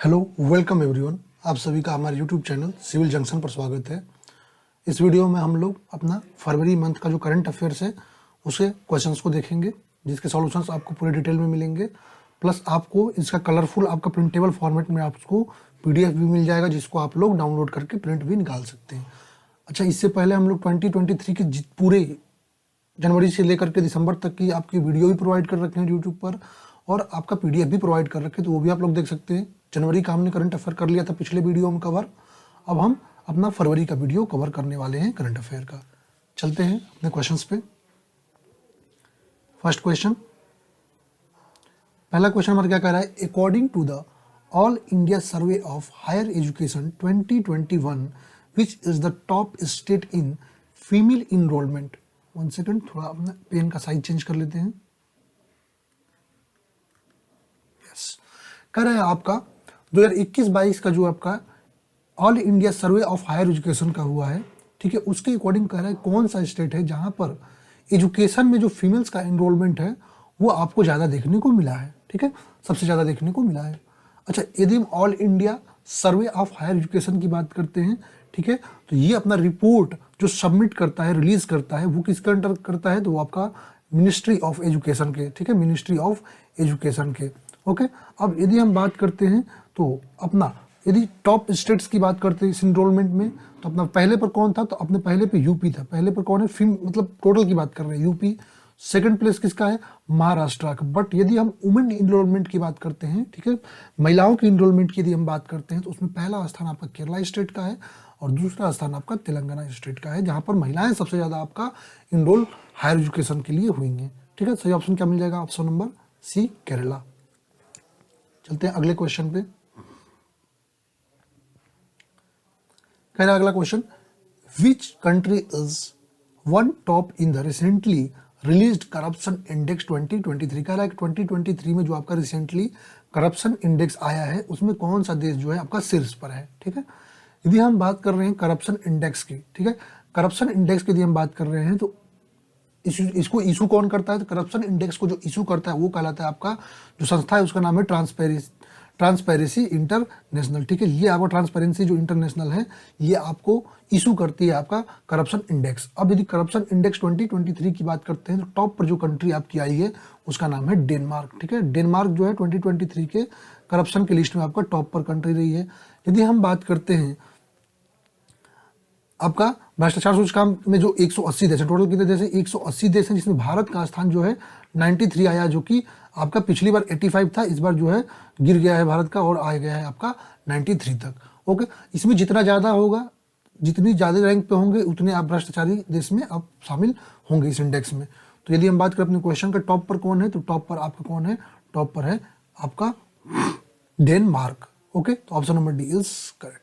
Hello welcome everyone, आप सभी का हमारे यूट्यूब चैनल सिविल जंक्शन पर स्वागत है। इस वीडियो में हम लोग अपना फरवरी मंथ का जो करंट अफेयर्स है उसके क्वेश्चंस को देखेंगे, जिसके सॉल्यूशंस आपको पूरे डिटेल में मिलेंगे। प्लस आपको इसका कलरफुल आपका प्रिंटेबल फॉर्मेट में आपको पीडीएफ भी मिल जाएगा, जिसको आप लोग डाउनलोड करके प्रिंट भी निकाल सकते हैं। अच्छा, इससे पहले हम लोग 2023 के पूरे जनवरी से लेकर के दिसंबर तक की आपकी वीडियो भी प्रोवाइड कर रखे हैं यूट्यूब पर, और आपका पीडीएफ भी प्रोवाइड कर रखे हैं, तो वो भी आप लोग देख सकते हैं। जनवरी का हमने करंट अफेयर कर लिया था पिछले वीडियो में कवर। अब हम अपना फरवरी का वीडियो कवर करने वाले हैं करंट अफेयर का। चलते हैं अपने क्वेश्चंस पे। फर्स्ट क्वेश्चन, पहला क्वेश्चन हमारा क्या कह रहा है? According to the all India survey of higher education 2021 which is the top state in female enrolment. One second, थोड़ा अपना पेन का साइज चेंज कर लेते हैं। यस, कह रहा है आपका 2021-22 का जो आपका all India survey of higher education का हुआ है, ठीक है, उसके अकॉर्डिंग कह रहा है कौन सा स्टेट है जहां पर एजुकेशन में जो फीमेल्स का एनरोलमेंट है वो आपको ज़्यादा देखने को मिला है। ठीक है, सबसे ज़्यादा देखने को मिला है। अच्छा, यदि हम all India survey of higher education की बात करते हैं, ठीक है, तो ये अपना रिपोर्ट जो सबमिट करता है, रिलीज करता है, वो किसके अंडर करता है? तो वो आपका मिनिस्ट्री ऑफ एजुकेशन के, ठीक है, मिनिस्ट्री ऑफ एजुकेशन के। ओके, अब यदि हम बात करते हैं तो अपना यदि टॉप स्टेट्स की बात करते हैं इस इनरोलमेंट में, तो अपना पहले पर कौन था? तो अपने पहले पे यूपी था। पहले पर कौन है? मतलब टोटल की बात कर रहे हैं यूपी। सेकंड प्लेस किसका है? महाराष्ट्र का। बट यदि हम वुमेन इनरोलमेंट की बात करते हैं, ठीक है, महिलाओं की इनरोलमेंट की यदि हम बात करते हैं, तो उसमें पहला स्थान आपका केरला स्टेट का है और दूसरा स्थान आपका तेलंगाना स्टेट का है, जहां पर महिलाएं सबसे ज्यादा आपका इनरोल हायर एजुकेशन के लिए हुई हैं। ठीक है, सही ऑप्शन क्या मिल जाएगा? Option number C, Kerala. चलते हैं अगले क्वेश्चन पे। कह रहा है अगला question, which country is one top in the recently released corruption index 2023। कह रहा है कि 2023 में जो आपका रिसेंटली करप्शन इंडेक्स आया है उसमें कौन सा देश जो है आपका शीर्ष पर है। ठीक है, यदि हम बात कर रहे हैं करप्शन इंडेक्स की, ठीक है, करप्शन इंडेक्स की यदि हम बात कर रहे हैं तो इसको इशू कौन करता है? तो करप्शन इंडेक्स को जो इशू करता है वो कहलाता है आपका, जो संस्था है उसका नाम है ट्रांसपेरेंसी इंटरनेशनल। ठीक है, ये आपका ट्रांसपेरेंसी जो इंटरनेशनल है ये आपको इशू करती है आपका करप्शन इंडेक्स। अब यदि करप्शन इंडेक्स 2023 की बात करते हैं तो टॉप पर जो कंट्री आपकी आई है उसका नाम है डेनमार्क। ठीक है, डेनमार्क जो है 2023 के करप्शन की लिस्ट में आपका टॉप पर कंट्री रही है। यदि हम बात करते हैं आपका भ्रष्टाचार सूचकांक में जो 180 देश है, टोटल कितने देश है? 180 देश है, जिसमें भारत का स्थान जो है 93 आया, जो कि आपका पिछली बार 85 था, इस बार जो है गिर गया है भारत का और आ गया है आपका 93 तक। ओके, इसमें जितना ज़्यादा होगा, जितनी ज़्यादा रैंक पे होंगे उतने आप भ्रष्टाचारी देश में आप शामिल होंगे इस इंडेक्स में। तो यदि हम बात करें अपने क्वेश्चन का टॉप पर कौन है, तो टॉप पर आपका कौन है? टॉप पर है आपका डेनमार्क। ओके, तो option number D is correct.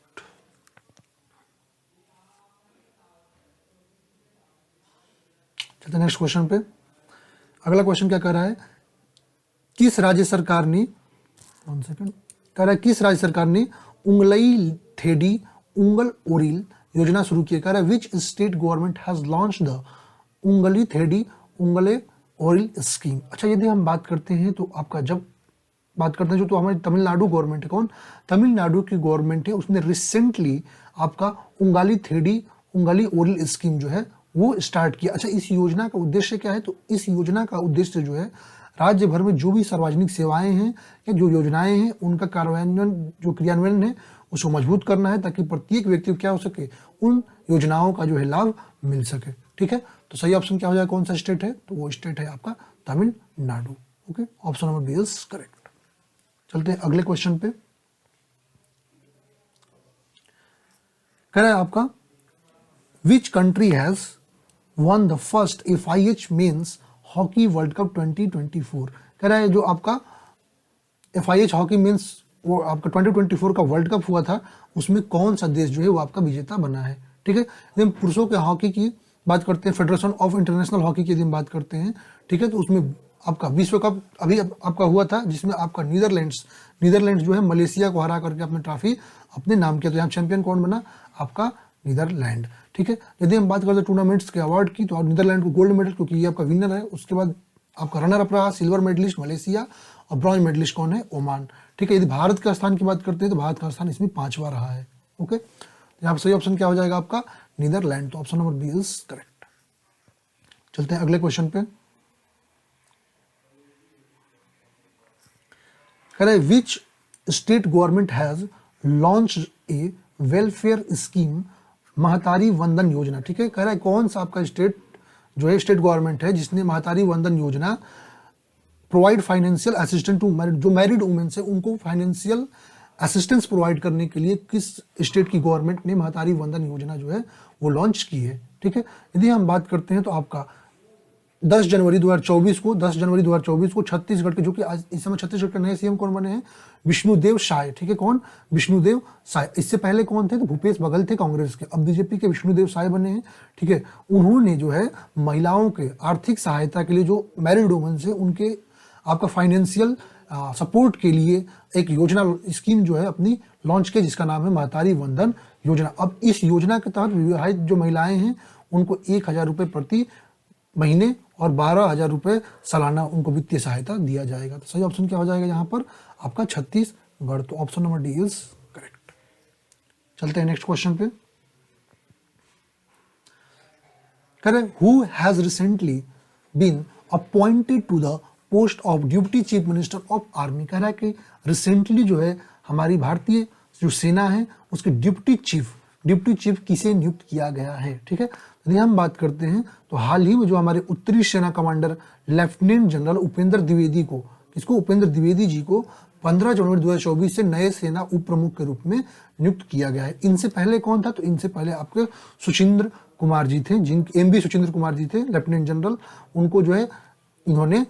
चलते नेक्स्ट क्वेश्चन पे। अगला क्वेश्चन क्या कह रहा है? किस राज्य सरकार ने, वन सेकंड, कह रहा है किस राज्य सरकार ने उंगलई थेडी उंगल ओरिल योजना शुरू की है? कह रहा है विच state government has launch the उंगली थेडी उंगले ओरिल स्कीम। अच्छा, यदि हम बात करते हैं तो आपका जब बात करते हैं जो, तो हमारी तमिलनाडु गवर्नमेंट है। कौन? तमिलनाडु की गवर्नमेंट है, उसने रिसेंटली आपका उंगाली थेडी उंगली ओरिल स्कीम जो है वो स्टार्ट किया। अच्छा, इस योजना का उद्देश्य क्या है? तो इस योजना का उद्देश्य जो है राज्य भर में जो भी सार्वजनिक सेवाएं हैं या जो योजनाएं हैं उनका क्रियान्वयन है उसको मजबूत करना है, ताकि प्रत्येक व्यक्ति को क्या हो सके, उन योजनाओं का जो है लाभ मिल सके। ठीक है, तो सही ऑप्शन क्या हो जाएगा? कौन सा स्टेट है? तो वो स्टेट है आपका Tamil Nadu. Okay, option number B is correct. चलते हैं अगले क्वेश्चन पे। कह रहा है आपका which country has won the first FIH men's hockey world cup 2024। कह रहा है जो आपका FIH हॉकी मेंस वो आपका 2024 का वर्ल्ड कप हुआ था उसमें कौन सा देश जो है वो आपका विजेता बना है। ठीक है, यदि हम पुरुषों के हॉकी की बात करते हैं, फेडरेशन ऑफ इंटरनेशनल हॉकी की यदि हम बात करते हैं, ठीक है, तो उसमें आपका विश्व कप अभी आपका हुआ था, जिसमें आपका नीदरलैंड्स जो है मलेशिया को हरा करके अपने ट्रॉफी अपने नाम किया। तो यहाँ चैंपियन कौन बना? आपका नीदरलैंड। ठीक है, यदि हम बात करते हैं टूर्नामेंट्स के अवार्ड की, तो नीदरलैंड को गोल्ड मेडल, क्योंकि ये आपका विनर है। उसके बाद आपका रनर अप रहा सिल्वर मेडलिस्ट मलेशिया, और ब्रॉन्ज मेडलिस्ट कौन है? ओमान। ठीक है। यदि भारत का स्थान की बात करते हैं तो भारत का स्थान इसमें 5वां रहा है। ओके, यहाँ पर सही ऑप्शन क्या हो जाएगा आपका? नीदरलैंड। तो option number B is correct. चलते हैं अगले क्वेश्चन पे। कह रहे which state government has launch a welfare scheme Mahtari Vandan योजना। ठीक है, कह रहा है कौन सा आपका स्टेट जो है स्टेट गवर्नमेंट है जिसने Mahtari Vandan Yojana provide financial assistant to married, जो मैरिड वुमेन है उनको फाइनेंशियल असिस्टेंस प्रोवाइड करने के लिए किस स्टेट की गवर्नमेंट ने महतारी वंदन योजना जो है वो लॉन्च की है। ठीक है, यदि हम बात करते हैं तो आपका 10 जनवरी 2024 को छत्तीसगढ़ के, जो कि आज इस समय छत्तीसगढ़ के नए सीएम कौन बने हैं? विष्णुदेव साय। ठीक है, कौन? विष्णुदेव साय। इससे पहले कौन थे? तो भूपेश बघेल थे कांग्रेस के, अब बीजेपी के विष्णुदेव साय बने हैं। ठीक है, उन्होंने जो है महिलाओं के आर्थिक सहायता के लिए जो मैरिड वुमेन है उनके आपका फाइनेंशियल सपोर्ट के लिए एक योजना स्कीम जो है अपनी लॉन्च की, जिसका नाम है महतारी वंदन योजना। अब इस योजना के तहत विवाहित जो महिलाएं हैं उनको 1,000 रुपये प्रति महीने और 12,000 रुपये सालाना उनको वित्तीय सहायता दिया जाएगा। तो सही ऑप्शन क्या हो जाएगा यहाँ पर? आपका छत्तीसगढ़। तो option number D is correct. चलते हैं नेक्स्ट क्वेश्चन पे। करें who has recently been appointed to the post of deputy chief minister of army. कह रहा है कि रिसेंटली जो है हमारी भारतीय जो सेना है उसके डिप्टी चीफ किसे नियुक्त किया गया है। ठीक है, यदि हम बात करते हैं तो हाल ही में जो हमारे उत्तरी सेना commander lieutenant general Upendra Dwivedi को, किसको? उपेंद्र द्विवेदी जी को 15 जनवरी 2024 से नए सेना उप प्रमुख के रूप में नियुक्त किया गया है। इनसे पहले कौन था? तो इनसे पहले आपके सुचिंद्र कुमार जी थे, MB सुचिंद्र कुमार जी थे लेफ्टिनेंट जनरल, उनको जो है इन्होंने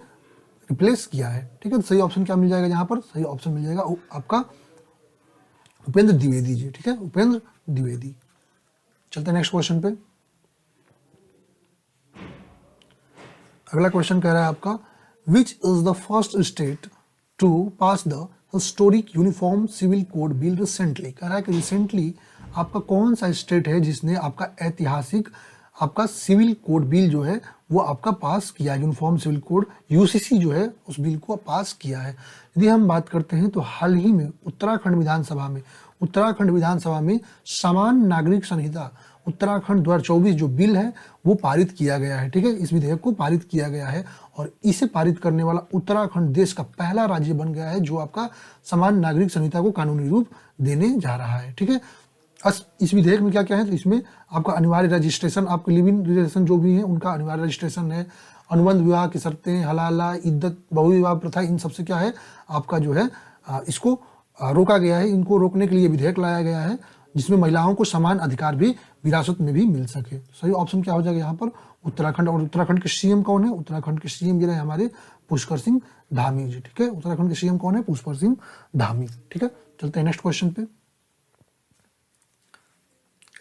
रिप्लेस किया है। ठीक है, तो सही ऑप्शन क्या मिल जाएगा यहाँ पर? सही ऑप्शन मिल जाएगा आपका उपेंद्र द्विवेदी जी। ठीक है, उपेंद्र द्विवेदी। चलते हैं नेक्स्ट क्वेश्चन पे। अगला क्वेश्चन कह रहा है आपका which is the first state to pass the historic uniform civil code bill recently. कह रहा है कि रिसेंटली आपका कौन सा स्टेट है जिसने आपका ऐतिहासिक आपका सिविल कोड बिल जो है वो आपका पास किया, यूनिफॉर्म सिविल कोड UCC जो है उस बिल को पास किया है। यदि हम बात करते हैं तो हाल ही में उत्तराखंड विधानसभा में समान नागरिक संहिता उत्तराखंड 2024 जो बिल है वो पारित किया गया है। ठीक है, इस विधेयक को पारित किया गया है और इसे पारित करने वाला उत्तराखंड देश का पहला राज्य बन गया है जो आपका समान नागरिक संहिता को कानूनी रूप देने जा रहा है। ठीक है, इस विधेयक में क्या क्या है? तो इसमें आपका अनिवार्य रजिस्ट्रेशन, आपके लिव इन रिलेशन जो भी है उनका अनिवार्य रजिस्ट्रेशन है, अनुबंध विवाह की शर्तें, हलाला, इद्दत, बहुविवाह प्रथा, इन सबसे क्या है आपका जो है इसको रोका गया है। इनको रोकने के लिए विधेयक लाया गया है जिसमें महिलाओं को समान अधिकार भी विरासत में भी मिल सके। सही ऑप्शन क्या हो जाएगा यहाँ पर? उत्तराखंड। और उत्तराखंड के सीएम कौन है? उत्तराखंड के सीएम जो है हमारे पुष्कर सिंह धामी जी। ठीक है, उत्तराखंड के सीएम कौन है? पुष्कर सिंह धामी। ठीक है, चलते हैं नेक्स्ट क्वेश्चन पे।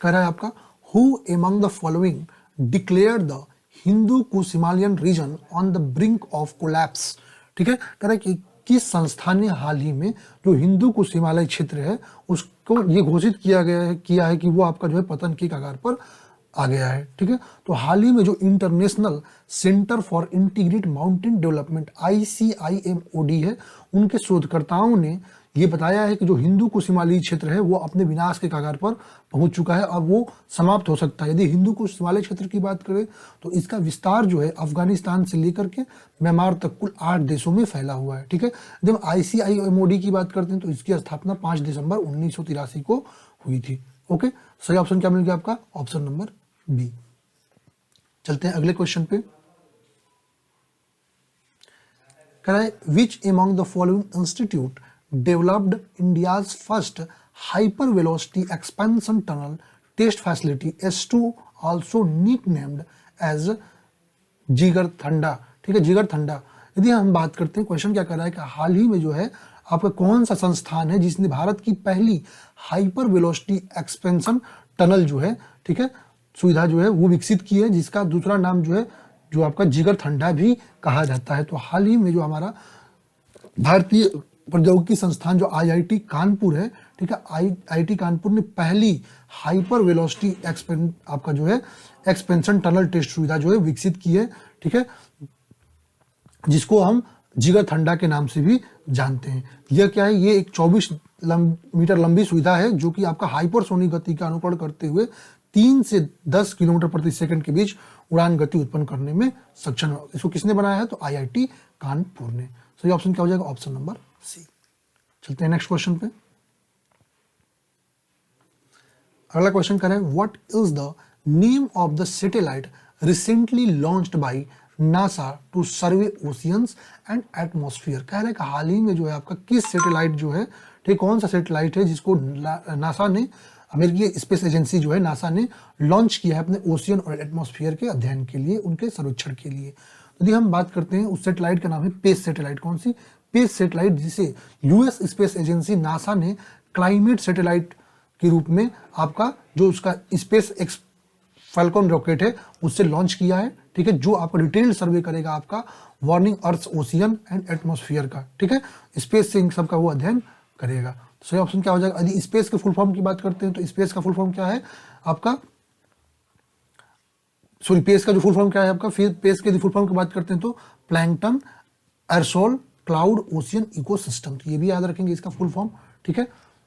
कह रहा है आपका who among the following declared the Hindu Kush Himalayan region on the brink of collapse. ठीक है, कह रहा है कि किस संस्था ने हाल ही में जो हिंदू कुश हिमालय क्षेत्र है उसको ये घोषित किया है कि वो आपका जो है पतन की कगार पर आ गया है। ठीक है, तो हाल ही में जो international centre for integrated mountain development ICIMOD है उनके शोधकर्ताओं ने ये बताया है कि जो हिंदू कुश हिमालयी क्षेत्र है वो अपने विनाश के कगार पर पहुंच चुका है, अब वो समाप्त हो सकता है। यदि हिंदू कुश हिमालय क्षेत्र की बात करें तो इसका विस्तार जो है अफगानिस्तान से लेकर के म्यांमार तक कुल 8 देशों में फैला हुआ है। ठीक है, जब ICIMOD की बात करते हैं तो इसकी स्थापना 5 दिसंबर 1983 को हुई थी। ओके, सही ऑप्शन क्या मिल गया आपका? Option number B. चलते हैं अगले क्वेश्चन पे। कह रहा है which among the following institute developed India's first hyper velocity expansion tunnel test facility S2 also nicknamed as Jigarthanda. ठीक है, जिगरथंडा। यदि हम बात करते हैं, क्वेश्चन क्या कर रहा है कि हाल ही में जो है आपका कौन सा संस्थान है जिसने भारत की पहली हाइपर वेलोसिटी एक्सपेंशन टनल जो है, ठीक है, सुविधा जो है वो विकसित की है, जिसका दूसरा नाम जो है जो आपका जिगरथंडा भी कहा जाता है। तो हाल ही में जो हमारा भारतीय प्रौद्योगिकी संस्थान जो IIT कानपुर है, ठीक है, IIT कानपुर ने पहली हाइपर वेलोसिटी आपका जो है एक्सपेंशन टनल टेस्ट सुविधा जो है विकसित की है। ठीक है, जिसको हम जिगरथंडा के नाम से भी जानते हैं। यह क्या है, ये एक 24 मीटर लंबी सुविधा है जो कि आपका हाइपरसोनिक गति का अनुकरण करते हुए 3 से 10 किलोमीटर प्रति सेकंड के बीच उड़ान गति उत्पन्न करने में सक्षम है। इसको किसने बनाया है, तो आईआईटी कानपुर ने। सही ऑप्शन क्या हो जाएगा, ऑप्शन नंबर सी। चलते हैं नेक्स्ट क्वेश्चन पे। अगला क्वेश्चन करें, what is the name of the satellite recently launched by NASA to survey oceans and atmosphere. कह रहे हैं कि हाल ही में जो है आपका किस सैटेलाइट जो है, ठीक, कौन सा सैटेलाइट है जिसको नासा ने, अमेरिकी स्पेस एजेंसी जो है नासा ने लॉन्च किया है अपने ओशियन और एटमॉस्फेयर के अध्ययन के लिए, उनके सर्वेक्षण के लिए। यदि हम बात करते हैं उस सैटेलाइट का नाम है पेस सैटेलाइट। कौन सी, पेस सैटेलाइट, जिसे यूएस स्पेस एजेंसी नासा ने क्लाइमेट सैटेलाइट के रूप में आपका जो उसका स्पेस एक्स फैल्कन रॉकेट है उससे लॉन्च किया है, ठीक है, जो आपका डिटेल्ड सर्वे करेगा आपका warning earth ocean and atmosphere का, ठीक है, स्पेस से इन सब का वो अध्ययन करेगा। तो सही ऑप्शन क्या हो जाएगा, यदि स्पेस के फुल फॉर्म की बात करते हैं तो स्पेस का फुल फॉर्म क्या है आपका, सॉरी पेस का जो फुल फॉर्म क्या है आपका, फिर पेस के फुल फॉर्म की बात करते हैं तो प्लैंकटन एरसोल क्लाउड ओशियन इकोसिस्टम। तो ये भी याद रखेंगे इसका फुल फॉर्म, ठीक है।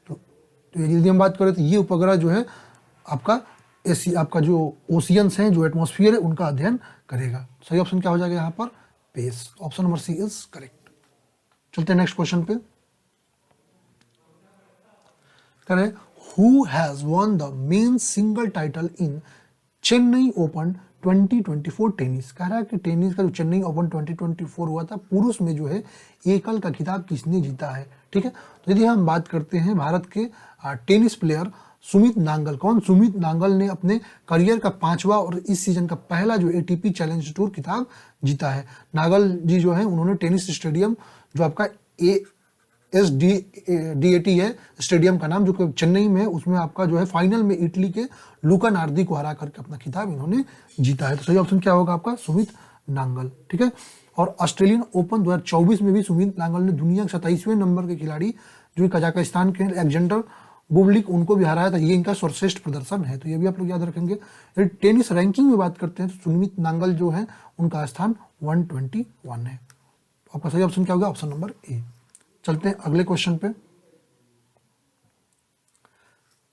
तो यदि हम बात करें तो ये उपग्रह जो है आपका आपका जो ओशियंस हैं, जो एटमॉस्फेयर है, उनका अध्ययन करेगा। सही ऑप्शन क्या हो जाएगा यहाँ पर, PACE. Option number C is correct. चलते हैं नेक्स्ट क्वेश्चन पे। करें, who has won the men singles title in Chennai open 2024 tennis. कह रहा है कि टेनिस का जो चेन्नई ओपन 2024 हुआ था, पुरुष में जो है एकल का खिताब किसने जीता है, ठीक है। तो यदि हम बात करते हैं भारत के टेनिस प्लेयर सुमित नांगल, कौन, सुमित नांगल ने अपने करियर का 5वां और इस सीजन का पहला जो एटीपी चैलेंज टूर खिताब जीता है। नांगल जी जो है उन्होंने टेनिस स्टेडियम जो आपका DAT है स्टेडियम का नाम, जो कि चेन्नई में है, उसमें आपका जो है फाइनल में इटली के लुका नार्दी को हरा करके अपना खिताब इन्होंने जीता है। तो सही ऑप्शन क्या होगा आपका, सुमित नांगल, ठीक है। और ऑस्ट्रेलियन ओपन 2024 में भी सुमित नांगल ने दुनिया के 27वें नंबर के खिलाड़ी जो कजाकिस्तान के एलेक्जेंडर बुबलिक, उनको भी हराया था। ये इनका सर्वश्रेष्ठ प्रदर्शन है, तो ये भी आप लोग याद रखेंगे। टेनिस रैंकिंग में बात करते हैं तो सुमित नांगल जो है उनका स्थान 121 है। आपका सही ऑप्शन क्या होगा, ऑप्शन नंबर ए। चलते हैं अगले क्वेश्चन पे।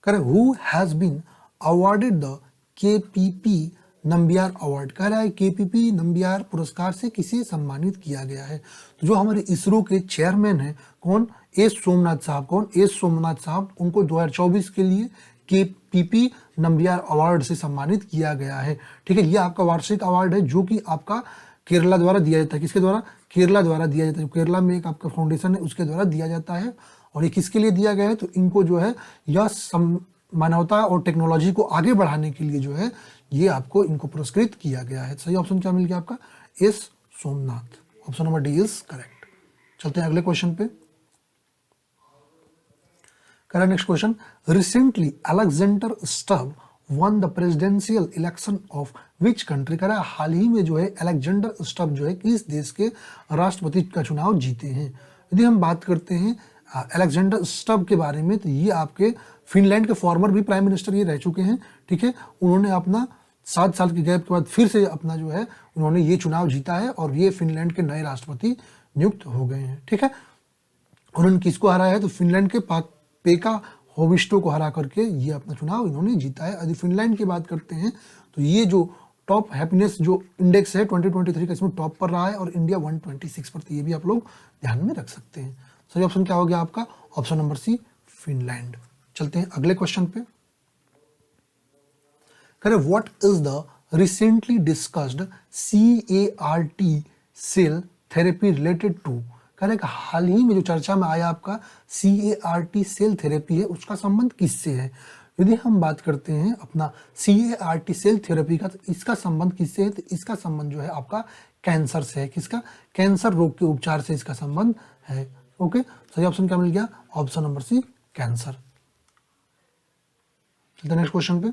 करें, who has been awarded the KPP Nambiar award. कह रहा है KPP नंबियार पुरस्कार से किसे सम्मानित किया गया है। तो जो हमारे इसरो के चेयरमैन हैं, कौन, एस सोमनाथ साहब, कौन, एस सोमनाथ साहब, उनको 2024 के लिए KPP नंबियार अवार्ड से सम्मानित किया गया है, ठीक है। ये आपका वार्षिक अवार्ड है जो कि आपका केरला द्वारा दिया जाता है। किसके द्वारा, केरला द्वारा दिया जाता है। केरला में एक आपका फाउंडेशन है उसके द्वारा दिया जाता है। और ये किसके लिए दिया गया है, तो इनको जो है यह मानवता और टेक्नोलॉजी को आगे बढ़ाने के लिए जो है ये आपको इनको पुरस्कृत किया गया है। सही ऑप्शन क्या मिल गया आपका, S Somnath. Option number D is correct. चलते हैं अगले क्वेश्चन पे। Correct, next question, recently Alexander Stubb one the presidential election of which country. कह रहा है हाल ही में जो है अलेक्जेंडर स्टब जो है किस देश के राष्ट्रपति का चुनाव जीते हैं। यदि हम बात करते हैं अलेक्जेंडर स्टब के बारे में तो ये आपके फिनलैंड के फॉर्मर भी प्राइम मिनिस्टर ये रह चुके हैं, ठीक है। उन्होंने अपना 7 साल के गैप के बाद फिर से अपना जो है उन्होंने ये चुनाव जीता है और ये फिनलैंड के नए राष्ट्रपति नियुक्त हो गए हैं, ठीक है। उन्होंने किसको हराया है, तो फिनलैंड के पेका होविस्टो को हरा करके ये अपना चुनाव इन्होंने जीता है। यदि फिनलैंड की बात करते हैं तो ये जो टॉप हैप्पीनेस जो इंडेक्स है 2023 का, इसमें टॉप पर रहा है और इंडिया 126 पर। ये भी आप लोग ध्यान में रख सकते हैं। सही ऑप्शन क्या हो गया आपका, ऑप्शन नंबर सी, फिनलैंड। चलते हैं अगले क्वेश्चन पे। करें, what is the recently discussed CAR-T cell therapy related to. कह रहे हैं हाल ही में जो चर्चा में आया आपका CAR-T सेल थेरेपी है उसका संबंध किससे है। यदि हम बात करते हैं अपना CAR-T सेल थेरेपी का, तो इसका संबंध किससे है, तो इसका संबंध जो है आपका कैंसर से है। किसका, कैंसर रोग के उपचार से इसका संबंध है। ओके, सही ऑप्शन क्या मिल गया, option number C, cancer. Next question पे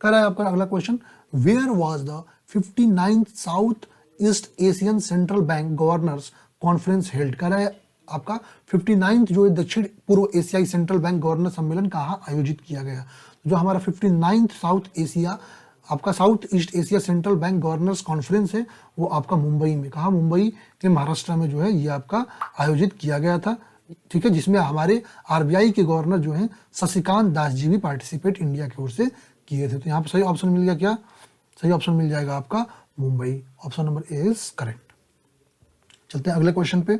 कह रहा है आपका अगला question, where was the 59th south east Asian central bank governors conference held. कह रहा है आपका 59th जो दक्षिण पूर्व एशियाई सेंट्रल बैंक गवर्नर सम्मेलन कहाँ आयोजित किया गया। जो हमारा 59th साउथ एशिया आपका south east Asia central bank governors conference है वो आपका मुंबई में, कहा मुंबई के महाराष्ट्र में जो है ये आपका आयोजित किया गया था, ठीक है, जिसमें हमारे आरबीआई के गवर्नर जो हैं शशिकांत दास जी भी पार्टिसिपेट इंडिया की ओर से किए थे। तो यहाँ पर सही ऑप्शन मिल गया, क्या सही ऑप्शन मिल जाएगा आपका Mumbai, option number A is correct. चलते हैं अगले क्वेश्चन पे,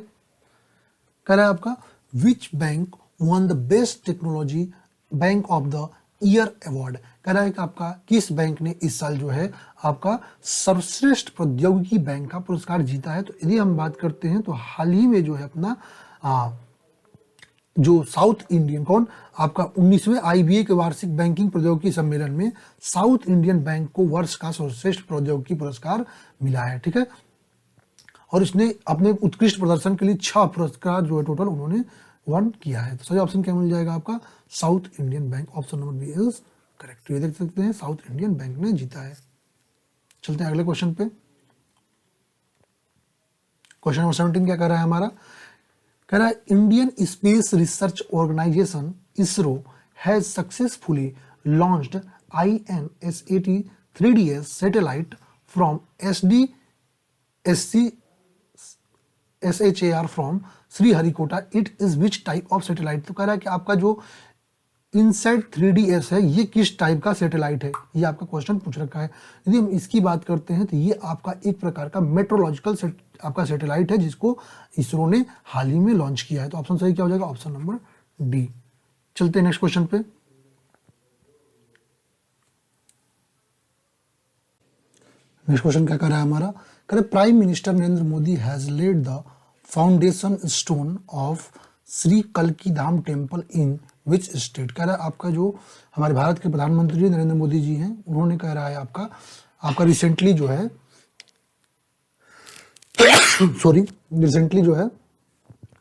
कह रहा है आपका which bank one the best technology bank of the year award, कह रहा है कि आपका किस बैंक ने इस साल जो है आपका सर्वश्रेष्ठ प्रौद्योगिकी बैंक का पुरस्कार जीता है। तो यदि हम बात करते हैं तो हाल ही में जो है अपना जो साउथ इंडियन कौन आपका 19वें आईबीए के वार्षिक बैंकिंग प्रौद्योगिकी सम्मेलन में साउथ इंडियन बैंक को वर्ष का सर्वश्रेष्ठ प्रौद्योगिकी पुरस्कार मिला है, ठीक है, और इसने अपने उत्कृष्ट प्रदर्शन के लिए 6 पुरस्कार जो है टोटल उन्होंने वन किया है। तो सही ऑप्शन क्या मिल जाएगा आपका south Indian bank, option number B is correct. ये देख सकते हैं साउथ इंडियन बैंक ने जीता है। चलते हैं अगले क्वेश्चन पे, क्वेश्चन नंबर 17 क्या कर रहा है हमारा, कह रहा है Indian space research organisation ISRO has successfully launched INSAT 3DS satellite from SHAR from Sriharikota, it is which type of satellite. तो कह रहा है कि आपका जो इनसेट 3DS है ये किस टाइप का सैटेलाइट है, ये आपका क्वेश्चन पूछ रखा है। यदि हम इसकी बात करते हैं तो ये आपका एक प्रकार का मेट्रोलॉजिकल आपका सैटेलाइट है जिसको इसरो ने हाल ही में लॉन्च किया है। तो ऑप्शन सही क्या हो जाएगा, ऑप्शन नंबर डी। चलते हैं नेक्स्ट क्वेश्चन पे, नेक्स्ट क्वेश्चन क्या कर रहा है हमारा, कह रहे prime minister Narendra Modi has laid the foundation stone of Shri कल्की Dham temple in which state, कह रहा है आपका जो हमारे भारत के प्रधानमंत्री नरेंद्र मोदी जी हैं उन्होंने कह रहा है आपका रिसेंटली जो है रिसेंटली जो है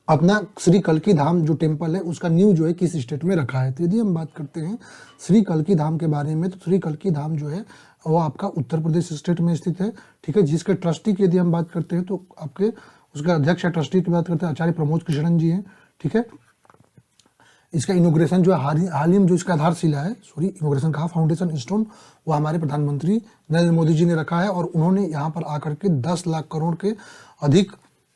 अपना श्री कल्की धाम जो टेम्पल है उसका न्यू जो है किस स्टेट में रखा है। तो यदि हम बात करते हैं श्री कल्की धाम के बारे में तो श्री कल्की धाम जो है वो आपका उत्तर प्रदेश स्टेट में स्थित है, ठीक है, जिसके ट्रस्टी की यदि हम बात करते हैं तो आपके उसके अध्यक्ष या ट्रस्टी की बात करते हैं आचार्य प्रमोद कृष्णन जी हैं, ठीक है। इसका इनोग्रेशन जो है हाल ही में जो इसका आधारशिला है, इनोग्रेशन कहा, फाउंडेशन स्टोन वो हमारे प्रधानमंत्री नरेंद्र मोदी जी ने रखा है और उन्होंने यहाँ पर आकर के 10 लाख करोड़ के अधिक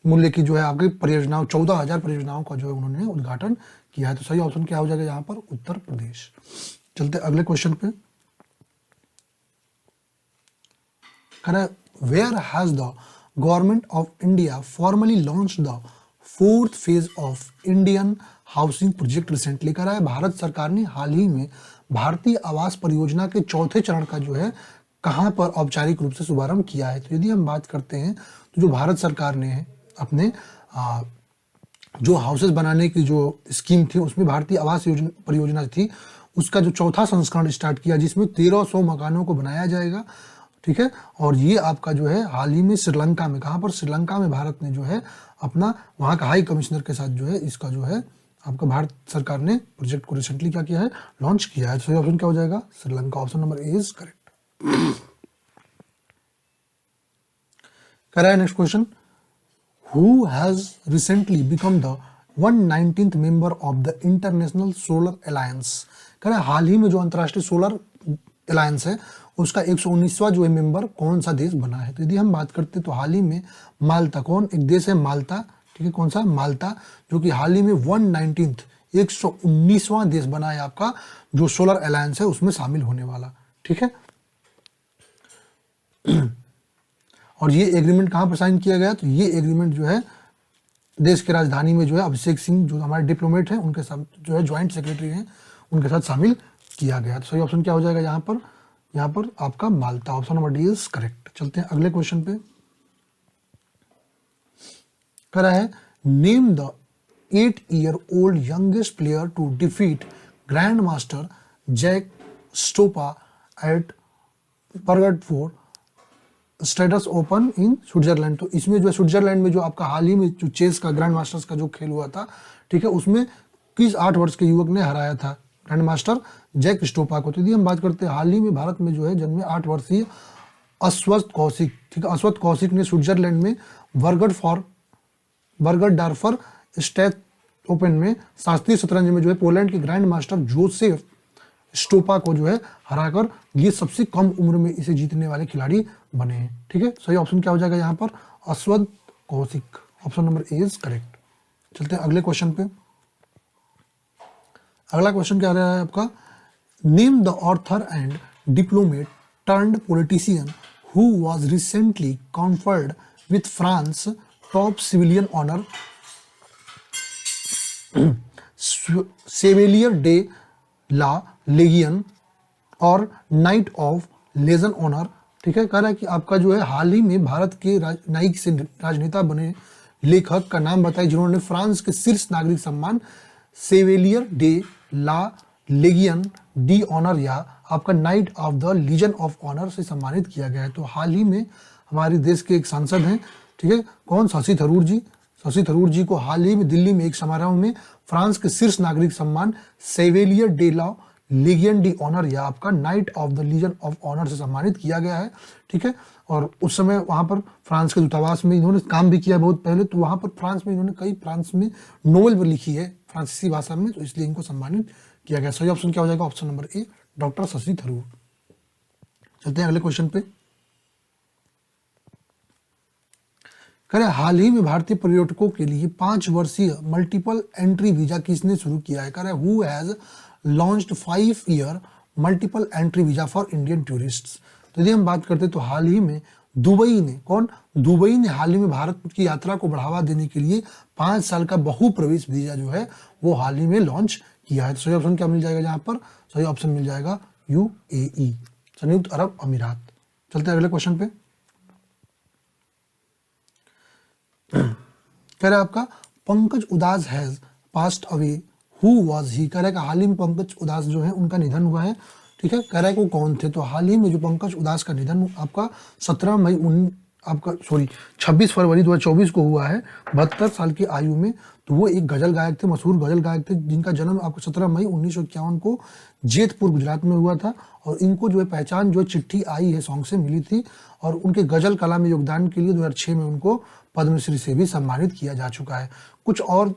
मूल्य की जो है आपकी परियोजनाओं 14,000 परियोजनाओं का जो है उन्होंने उद्घाटन किया है। तो सही ऑप्शन क्या हो जाएगा यहाँ पर, उत्तर प्रदेश। चलते अगले क्वेश्चन पे, where has the government of India formally launch the 4th phase of Indian housing project recently, कह रहा है भारत सरकार ने हाल ही में भारतीय आवास परियोजना के 4थे चरण का जो है कहां पर औपचारिक रूप से शुभारंभ किया है। तो यदि हम बात करते हैं तो जो भारत सरकार ने अपने जो हाउसेस बनाने की जो स्कीम थी उसमें भारतीय आवास परियोजना थी उसका जो 4था संस्करण स्टार्ट किया जिसमें 1300 मकानों को बनाया जाएगा, ठीक है, और ये आपका जो है हाल ही में श्रीलंका में, कहाँ पर, श्रीलंका में भारत ने जो है अपना वहाँ का हाई कमिश्नर के साथ जो है इसका जो है आपका भारत सरकार ने प्रोजेक्ट को रिसेंटली क्या किया है, लॉन्च किया है। तो सही ऑप्शन क्या हो जाएगा, Sri Lanka, option number A is correct. कह रहा है next question, who has recently become the 119th member of the international solar alliance, कह रहा है हाल ही में जो अंतर्राष्ट्रीय सोलर अलायंस है उसका 119वां जो है मेंबर कौन सा देश बना है। तो यदि हम बात करते हैं तो हाल ही में माल्टा, कौन एक देश है माल्टा, ठीक है, कौन सा, माल्टा, जो कि हाल ही में 119वां देश बना है आपका जो सोलर अलायंस है उसमें शामिल होने वाला, ठीक है। और ये एग्रीमेंट कहाँ पर साइन किया गया, तो ये एग्रीमेंट जो है देश की राजधानी में जो है अभिषेक सिंह जो हमारे डिप्लोमेट हैं उनके साथ जो है ज्वाइंट सेक्रेटरी हैं उनके साथ शामिल किया गया। तो सही ऑप्शन क्या हो जाएगा यहाँ पर आपका Malta, option number D is correct. चलते हैं अगले क्वेश्चन पे, कह रहा है name the 8-year-old youngest player to defeat grand master Jack Stopa at Burgdorfer Stadthaus Open in Switzerland. तो इसमें जो है स्विट्जरलैंड में जो आपका हाल ही में जो चेस का ग्रैंड मास्टर्स का जो खेल हुआ था, ठीक है, उसमें किस 8 वर्ष के युवक ने हराया था ग्रैंड मास्टर जैक स्टोपा को। तो यदि हम बात करते हैं हाल ही में भारत में जो है जन्मे 8 वर्षीय अश्वत्थ कौशिक, ठीक है, अश्वत्थ कौशिक ने स्विट्जरलैंड में बर्गरडॉर्फर स्टेट ओपन में शास्त्रीय शतरंज में जो है पोलैंड के ग्रैंड मास्टर जोसेफ स्टोपा को जो है हराकर ये सबसे कम उम्र में इसे जीतने वाले खिलाड़ी बने हैं। ठीक है, सही ऑप्शन क्या हो जाएगा यहाँ पर? Ashwath Kaushik. Option number A is correct. चलते हैं अगले क्वेश्चन पे। अगला क्वेश्चन क्या रहा है आपका? Name the author and diplomat turned politician who was recently conferred with France top civilian honour Chevalier de la Legion और नाइट ऑफ लेजन ऑनर। ठीक है, कह रहा है कि आपका जो है हाल ही में भारत के न्यायिक से राजनेता बने लेखक का नाम बताइए जिन्होंने फ्रांस के शीर्ष नागरिक सम्मान सेवेलियर डे ला लेगियन डी ऑनर या आपका night of the legion of honour से सम्मानित किया गया है। तो हाल ही में हमारे देश के एक सांसद हैं, ठीक है, कौन? शशि थरूर जी। शशि थरूर जी को हाल ही में दिल्ली में एक समारोह में फ्रांस के शीर्ष नागरिक सम्मान सेवेलियर de la Legion de honour या आपका night of the legion of honour से सम्मानित किया गया है। ठीक है, और उस समय वहाँ पर फ्रांस के दूतावास में इन्होंने काम भी किया बहुत पहले, तो वहाँ पर फ्रांस में इन्होंने कई फ्रांस में नोवेल भी लिखी है फ्रांसीसी भाषा में, तो इसलिए इनको सम्मानित किया गया। सही ऑप्शन क्या हो जाएगा? ऑप्शन नंबर ए, डॉक्टर शशि थरूर। चलते हैं अगले क्वेश्चन पे। करें हाल ही में भारतीय पर्यटकों के लिए 5 वर्षीय मल्टीपल एंट्री वीजा किसने शुरू किया है? करें who has launched 5 year multiple entry visa for Indian tourists. तो यदि हम बात करते तो हाल ही में दुबई ने, कौन? दुबई ने हाल ही में भारत की यात्रा को बढ़ावा देने के लिए 5 साल का बहु प्रवेश वीजा जो है वो हाल ही में लॉन्च किया है। तो सही ऑप्शन क्या मिल जाएगा यहाँ पर? सही ऑप्शन मिल जाएगा UAE, संयुक्त अरब अमीरात। चलते हैं अगले क्वेश्चन पे। कह रहा है आपका पंकज उदास has passed away, who was he. कह रहा है कि हाल ही में पंकज उदास जो है उनका निधन हुआ है। ठीक है, कह रहा है कि वो कौन थे? तो हाल ही में जो पंकज उदास का निधन आपका 26 फरवरी 2024 को हुआ है, 72 साल की आयु में। तो वो एक गजल गायक थे, मशहूर गजल गायक थे, जिनका जन्म आपको 17 मई 1951 को जेतपुर गुजरात में हुआ था। और इनको जो है पहचान जो चिट्ठी आई है सॉन्ग से मिली थी, और उनके गजल कला में योगदान के लिए 2006 में उनको पद्मश्री से भी सम्मानित किया जा चुका है। कुछ और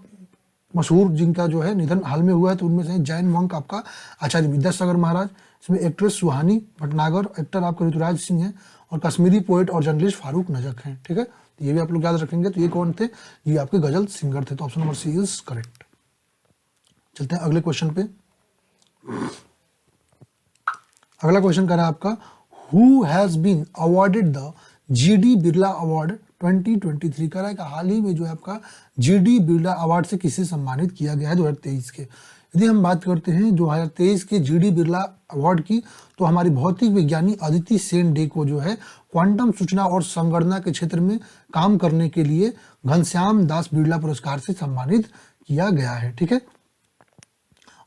मशहूर जिनका जो है निधन हाल में हुआ है, तो उनमें से जैन मंक आपका आचार्य विद्यासागर महाराज, इसमें एक्ट्रेस सुहानी भटनागर, एक्टर आपका ऋतुराज सिंह है, और कश्मीरी पोएट और जर्नलिस्ट फारूक नजक हैं। ठीक है, तो ये भी आप लोग याद रखेंगे। तो ये कौन थे? ये आपके गजल सिंगर थे। तो option number C is correct. चलते हैं अगले क्वेश्चन पे। अगला क्वेश्चन कर रहा है आपका who has been awarded the GD Birla award 2023। कह रहा है कि हाल ही में जो है आपका GD बिरला अवार्ड से किसे सम्मानित किया गया है 2023 के। यदि हम बात करते हैं 2023 के GD बिरला अवार्ड की, तो हमारी भौतिक विज्ञानी अदिति सेन डे को जो है क्वांटम सूचना और संगणना के क्षेत्र में काम करने के लिए घनश्याम दास बिरला पुरस्कार से सम्मानित किया गया है। ठीक है,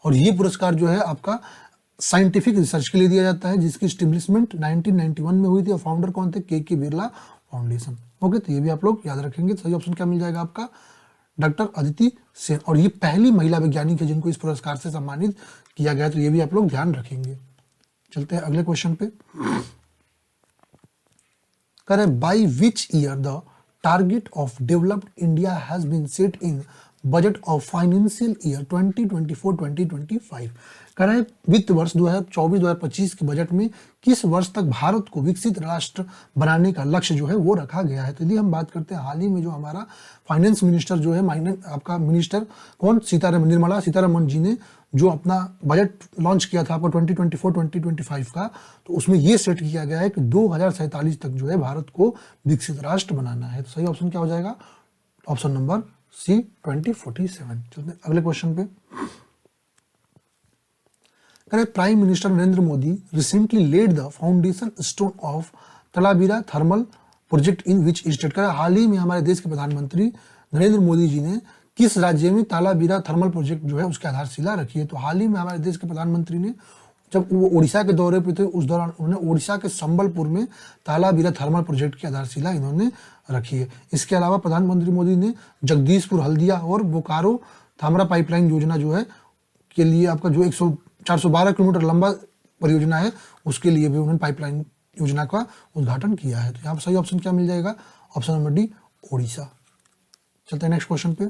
और ये पुरस्कार जो है आपका साइंटिफिक रिसर्च के लिए दिया जाता है, जिसकी स्टेब्लिशमेंट 1991 में हुई थी, और फाउंडर कौन थे? के बिरला फाउंडेशन। ओके, तो ये भी आप लोग याद रखेंगे। सही ऑप्शन क्या मिल जाएगा आपका? डॉक्टर अदिति सेन। और ये पहली महिला वैज्ञानिक है जिनको इस पुरस्कार से सम्मानित किया गया, तो ये भी आप लोग ध्यान रखेंगे। चलते हैं अगले क्वेश्चन पे। करें by which year the target of developed India has been set in budget of financial year 2024-2025। कह रहा है वित्त वर्ष 2024-2025 के बजट में किस वर्ष तक भारत को विकसित राष्ट्र बनाने का लक्ष्य जो है वो रखा गया है। तो यदि हम बात करते हैं हाल ही में जो हमारा फाइनेंस मिनिस्टर जो है आपका मिनिस्टर कौन? निर्मला सीतारमण जी ने जो अपना बजट लॉन्च किया था आपको 2024-2025 का, तो उसमें ये सेट किया गया है कि 2047 तक जो है भारत को विकसित राष्ट्र बनाना है। तो सही ऑप्शन क्या हो जाएगा? Option number C 2047। चलते हैं अगले क्वेश्चन पे। Prime minister Narendra Modi recently laid the foundation stone of Talabira thermal project in which state. कर हाल ही में हमारे देश के प्रधानमंत्री नरेंद्र मोदी जी ने किस राज्य में तालाबीरा थर्मल प्रोजेक्ट जो है उसकी आधारशिला रखी है। तो हाल ही में हमारे देश के प्रधानमंत्री ने जब वो उड़ीसा के दौरे पे थे, उस दौरान उन्होंने उड़ीसा के संबलपुर में तालाबीरा थर्मल प्रोजेक्ट की आधारशिला इन्होंने रखी है। इसके अलावा प्रधानमंत्री मोदी ने जगदीशपुर हल्दिया और बोकारो थामरा पाइपलाइन योजना जो है के लिए आपका जो 412 किलोमीटर लंबा परियोजना है, उसके लिए भी उन्होंने पाइपलाइन योजना का उद्घाटन किया है। तो यहाँ पर सही ऑप्शन क्या मिल जाएगा? Option number D, Odisha. चलते हैं नेक्स्ट क्वेश्चन पे।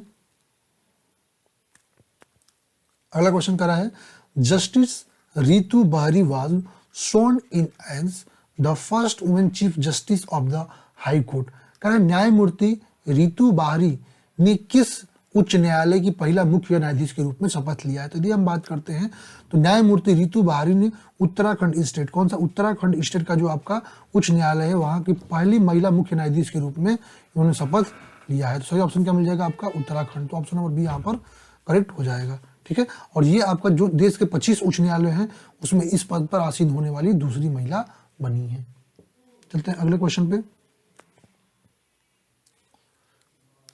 अगला क्वेश्चन कर रहा है जस्टिस रितु बहरी was sworn in as the first woman chief justice of the high court। कह रहे न्यायमूर्ति रितु बहरी ने किस उच्च न्यायालय की पहला मुख्य न्यायाधीश के रूप में शपथ लिया है। तो यदि हम बात करते हैं तो न्यायमूर्ति रितु बहरी ने उत्तराखंड स्टेट, कौन सा, उत्तराखंड स्टेट का जो आपका उच्च न्यायालय है वहां की पहली महिला मुख्य न्यायाधीश के रूप में उन्होंने शपथ लिया है। तो सही ऑप्शन क्या मिल जाएगा आपका, उत्तराखंड। तो ऑप्शन नंबर बी यहाँ पर करेक्ट हो जाएगा, ठीक है। और ये आपका जो देश के 25 उच्च न्यायालय हैं उसमें इस पद पर आसीन होने वाली दूसरी महिला बनी है। चलते हैं अगले क्वेश्चन पे।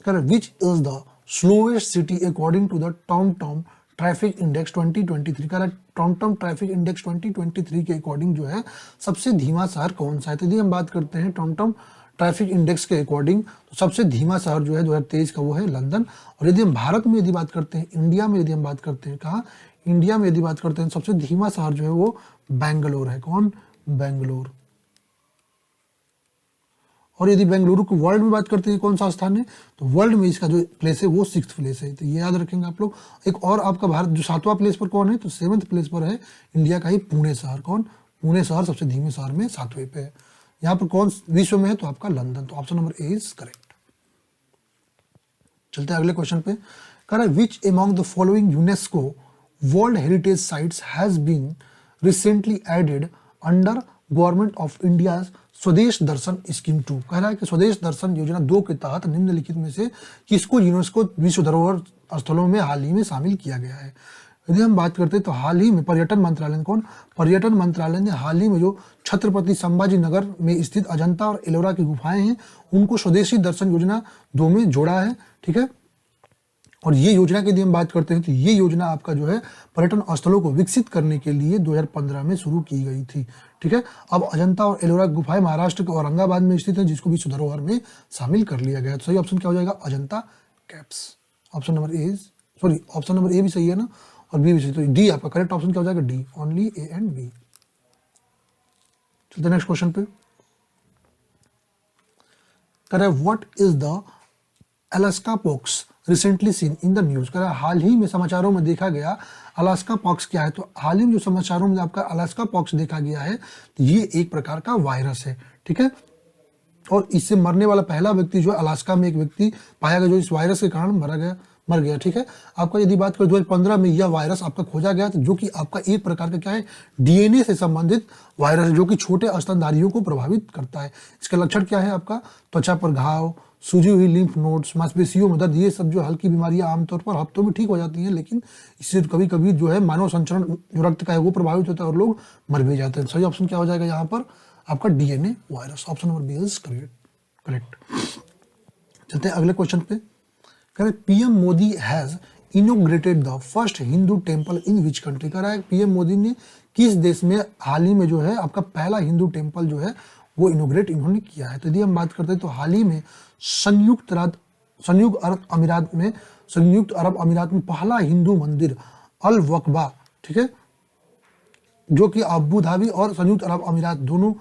Which is the slowest city according to the TomTom traffic index 2023। कह रहा है टॉमटॉम ट्रैफिक इंडेक्स 2023 के अकॉर्डिंग जो है सबसे धीमा शहर कौन सा है। तो यदि हम बात करते हैं टॉमटॉम ट्रैफिक इंडेक्स के अकॉर्डिंग तो सबसे धीमा शहर जो है 2023 का वो है लंदन। और यदि हम भारत में यदि बात करते हैं, इंडिया में यदि हम बात करते हैं, कहाँ, इंडिया में यदि बात करते हैं सबसे धीमा शहर जो है वो बेंगलोर है। कौन, बेंगलोर। और यदि बेंगलुरु को वर्ल्ड में बात करते हैं कौन सा स्थान है, तो वर्ल्ड में इसका जो प्लेस है वो 6th प्लेस है। तो ये याद रखेंगे आप लोग। एक और आपका भारत जो 7वां प्लेस पर कौन है, तो 7th प्लेस पर है इंडिया का ही पुणे शहर। कौन, पुणे शहर सबसे धीमे शहर में 7वें पे है। यहाँ पर कौन विश्व में है, तो आपका लंदन। तो option number A is correct. चलते हैं अगले क्वेश्चन पे। कह रहा है which among the following UNESCO world heritage sites has been recently added under government of India Swadesh Darshan scheme 2। कह रहा है कि स्वदेश दर्शन योजना 2 के तहत निम्नलिखित में से किसको यूनेस्को विश्व धरोहर स्थलों में हाल ही में शामिल किया गया है। यदि हम बात करते हैं तो हाल ही में पर्यटन मंत्रालय ने, कौन, पर्यटन मंत्रालय ने हाल ही में जो छत्रपति संभाजी नगर में स्थित अजंता और एलोरा की गुफाएं हैं उनको स्वदेशी दर्शन योजना 2 में जोड़ा है, ठीक है। और ये योजना की यदि हम बात करते हैं तो ये योजना आपका जो है पर्यटन स्थलों को विकसित करने के लिए 2015 में शुरू की गई थी, ठीक है। अब अजंता और एलोरा गुफाएं महाराष्ट्र के औरंगाबाद में स्थित है जिसको विश्व धरोहर में शामिल कर लिया गया। तो सही ऑप्शन क्या हो जाएगा, अजंता कैप्स। ऑप्शन नंबर ए, सॉरी ऑप्शन नंबर ए भी सही है ना, और बी भी सही। तो डी आपका करेक्ट ऑप्शन क्या हो जाएगा, D, only A and B. चलते नेक्स्ट क्वेश्चन पे। कह what is the Alaska pox recently seen in the news. कह रहा है हाल ही में समाचारों में देखा गया अलास्का पॉक्स क्या है। तो हाल ही में जो समाचारों में आपका अलास्का पॉक्स देखा गया है तो ये एक प्रकार का वायरस है, ठीक है। और इससे मरने वाला पहला व्यक्ति जो अलास्का में एक व्यक्ति पाया गया जो इस वायरस के कारण मर गया, ठीक है। आपका यदि बात करें 2015 में यह वायरस आपका खोजा गया, तो जो कि आपका एक प्रकार का क्या है, डीएनए से संबंधित वायरस है जो कि छोटे स्तनधारियों को प्रभावित करता है। इसके लक्षण क्या है, आपका त्वचा पर घाव, सूजी हुई लिम्फ नोड्स, मांसपेशियों में दर्द, ये सब जो हल्की बीमारियां आमतौर पर हफ्तों में ठीक हो जाती हैं, लेकिन इससे कभी कभी जो है मानव संचरण जो रक्त का है वो प्रभावित होता है और लोग मर भी जाते हैं। सही ऑप्शन क्या हो जाएगा यहाँ पर, आपका DNA virus. Option number B is correct. चलते हैं अगले क्वेश्चन पे। PM Modi has inaugurated the first Hindu temple in which country. कह रहा है पीएम मोदी ने किस देश में हाल ही में जो है आपका पहला हिंदू टेम्पल जो है वो इनोग्रेट इन्होंने किया है। तो यदि हम बात करते हैं तो हाल ही में संयुक्त अरब अमीरात में पहला हिंदू मंदिर अल वक्बा, ठीक है, जो कि अबू धाबी और संयुक्त अरब अमीरात दोनों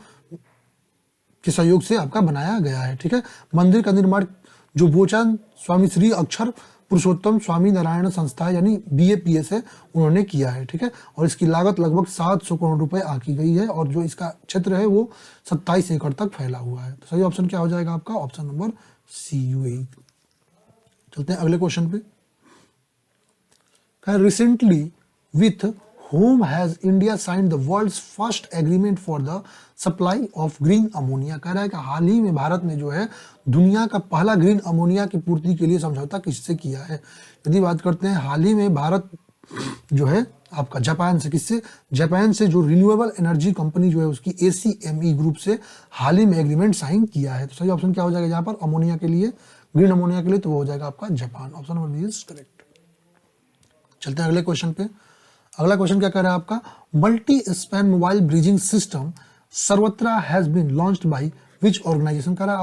के सहयोग से आपका बनाया गया है, ठीक है। मंदिर का निर्माण जो बोचान स्वामी श्री अक्षर पुरुषोत्तम स्वामी नारायण संस्था यानी BAPS है उन्होंने किया है, ठीक है। और इसकी लागत लगभग 700 करोड़ रुपए आंकी गई है और जो इसका क्षेत्र है वो 27 एकड़ तक फैला हुआ है। तो सही ऑप्शन क्या हो जाएगा आपका, ऑप्शन नंबर सी, UAE। चलते हैं अगले क्वेश्चन पे। Recently with whom has India signed the world's first agreement for the supply of green ammonia। कह रहा है कि हाल ही में भारत ने जो है दुनिया का पहला ग्रीन अमोनिया की पूर्ति के लिए समझौता किससे किया है। यदि बात करते हैं हाल ही में भारत जो है आपका जापान से, किससे, जापान से जो रिन्यूएबल एनर्जी कंपनी जो है उसकी ACME ग्रुप से हाल ही में एग्रीमेंट साइन किया है। तो सही ऑप्शन क्या हो जाएगा यहाँ पर अमोनिया के लिए, ग्रीन अमोनिया के लिए, तो वो हो जाएगा आपका Japan. Option number B is correct. चलते हैं अगले क्वेश्चन पे। अगला क्वेश्चन क्या कर रहा है आपका, multi span mobile bridging system Sarvatra has been launched by which organisation. कर रहा है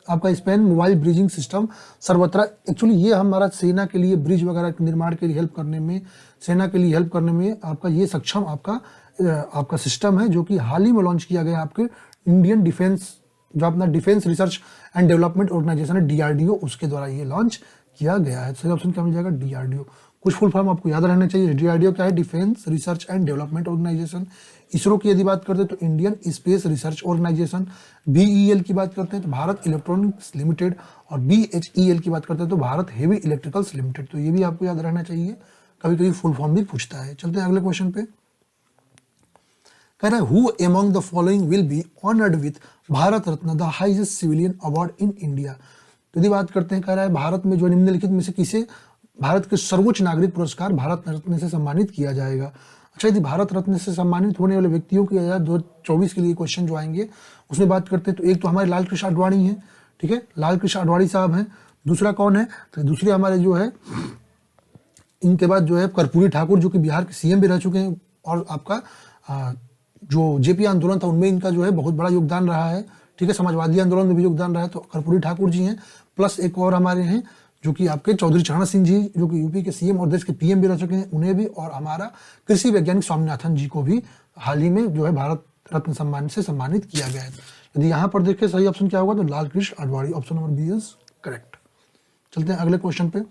आपका span mobile bridging system Sarvatra, actually ये हमारा सेना के लिए ब्रिज वगैरह के निर्माण के लिए हेल्प करने में, सेना के लिए हेल्प करने में आपका ये सक्षम आपका सिस्टम है जो कि हाल ही में लॉन्च किया गया आपके इंडियन डिफेंस जो अपना defence research and development organisation है DRDO उसके द्वारा ये लॉन्च किया गया है। सही ऑप्शन क्या मिल जाएगा, DRDO। कुछ फुल फॉर्म आपको याद रहना चाहिए। डीआरडीओ क्या है? Defence research and development organisation. ISRO की यदि बात करते हैं तो Indian space research organisation. BEL की बात करते हैं तो भारत इलेक्ट्रॉनिक्स लिमिटेड, और बीएचईएल की बात करते हैं तो भारत हेवी इलेक्ट्रिकल्स लिमिटेड। तो ये भी आपको याद रहना चाहिए, कभी कभी फुल फॉर्म भी पूछता है। चलते हैं अगले क्वेश्चन पे। कह रहा है who among the following will be honoured with Bharat Ratna, the highest civilian award in India. तो यदि बात करते हैं, कह रहा है भारत में जो निम्नलिखित में से किसे भारत के सर्वोच्च नागरिक पुरस्कार भारत रत्न से सम्मानित किया जाएगा। अच्छा, यदि भारत रत्न से सम्मानित होने वाले व्यक्तियों की 2024 के लिए क्वेश्चन जो आएंगे उसमें बात करते हैं तो एक तो हमारे लाल कृष्ण आडवाणी है, ठीक है, लाल कृष्ण आडवाणी साहब हैं। दूसरा कौन है? तो दूसरे हमारे जो है, इनके बाद जो है कर्पूरी ठाकुर जो कि बिहार के सीएम भी रह चुके हैं, और आपका जो जेपी आंदोलन था उनमें इनका जो है बहुत बड़ा योगदान रहा है, ठीक है, समाजवादी आंदोलन में भी योगदान रहा है, तो कर्पूरी ठाकुर जी हैं। प्लस एक और हमारे हैं जो कि आपके चौधरी चरण सिंह जी जो कि यूपी के सीएम और देश के पीएम भी रह चुके हैं, उन्हें भी, और हमारा कृषि वैज्ञानिक स्वामीनाथन जी को भी हाल ही में जो है भारत रत्न सम्मान से सम्मानित किया गया है। यदि यहाँ पर देखें सही ऑप्शन क्या होगा तो Lal Krishna Advani, option number B is correct. चलते हैं अगले क्वेश्चन पे। अच्छा,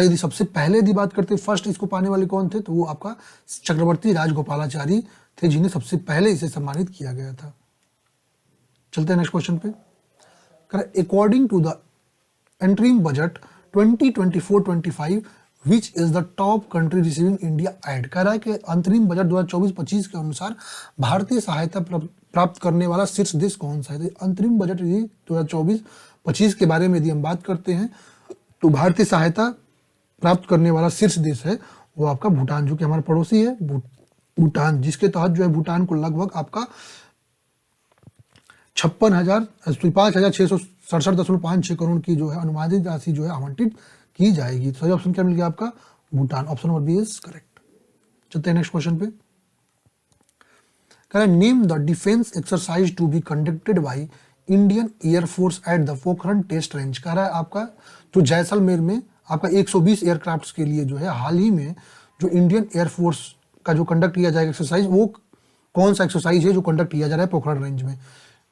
यदि सबसे पहले यदि बात करते फर्स्ट इसको पाने वाले कौन थे तो वो आपका चक्रवर्ती राजगोपालाचारी थे, जिन्हें सबसे पहले इसे सम्मानित किया गया था। चलते हैं नेक्स्ट क्वेश्चन पे। According to the interim budget 2024-25 which is the top country receiving India aid. कह रहा है कि अंतरिम बजट 2024-25 के अनुसार भारतीय सहायता प्राप्त करने वाला शीर्ष देश कौन सा है। तो अंतरिम बजट यदि 2024-25 के बारे में यदि हम बात करते हैं तो भारतीय सहायता प्राप्त करने वाला शीर्ष देश है वो आपका भूटान, जो कि हमारा पड़ोसी है भूटान, जिसके तहत जो है भूटान को लगभग आपका 5,667.56 करोड़ की जो है अनुमानित राशि जो है आवंटित की जाएगी। तो सही ऑप्शन क्या मिल गया आपका? Bhutan, option number B is correct. चलते हैं नेक्स्ट क्वेश्चन पे। कह रहा है name the defence exercise to be conducted by Indian air force at the Pokhran test range. कह रहा है आपका जो जैसलमेर में आपका 120 एयरक्राफ्ट के लिए जो है हाल ही में जो इंडियन एयरफोर्स का जो कंडक्ट किया जाएगा एक्सरसाइज, वो कौन सा एक्सरसाइज है जो कंडक्ट किया जा रहा है पोखरण रेंज में।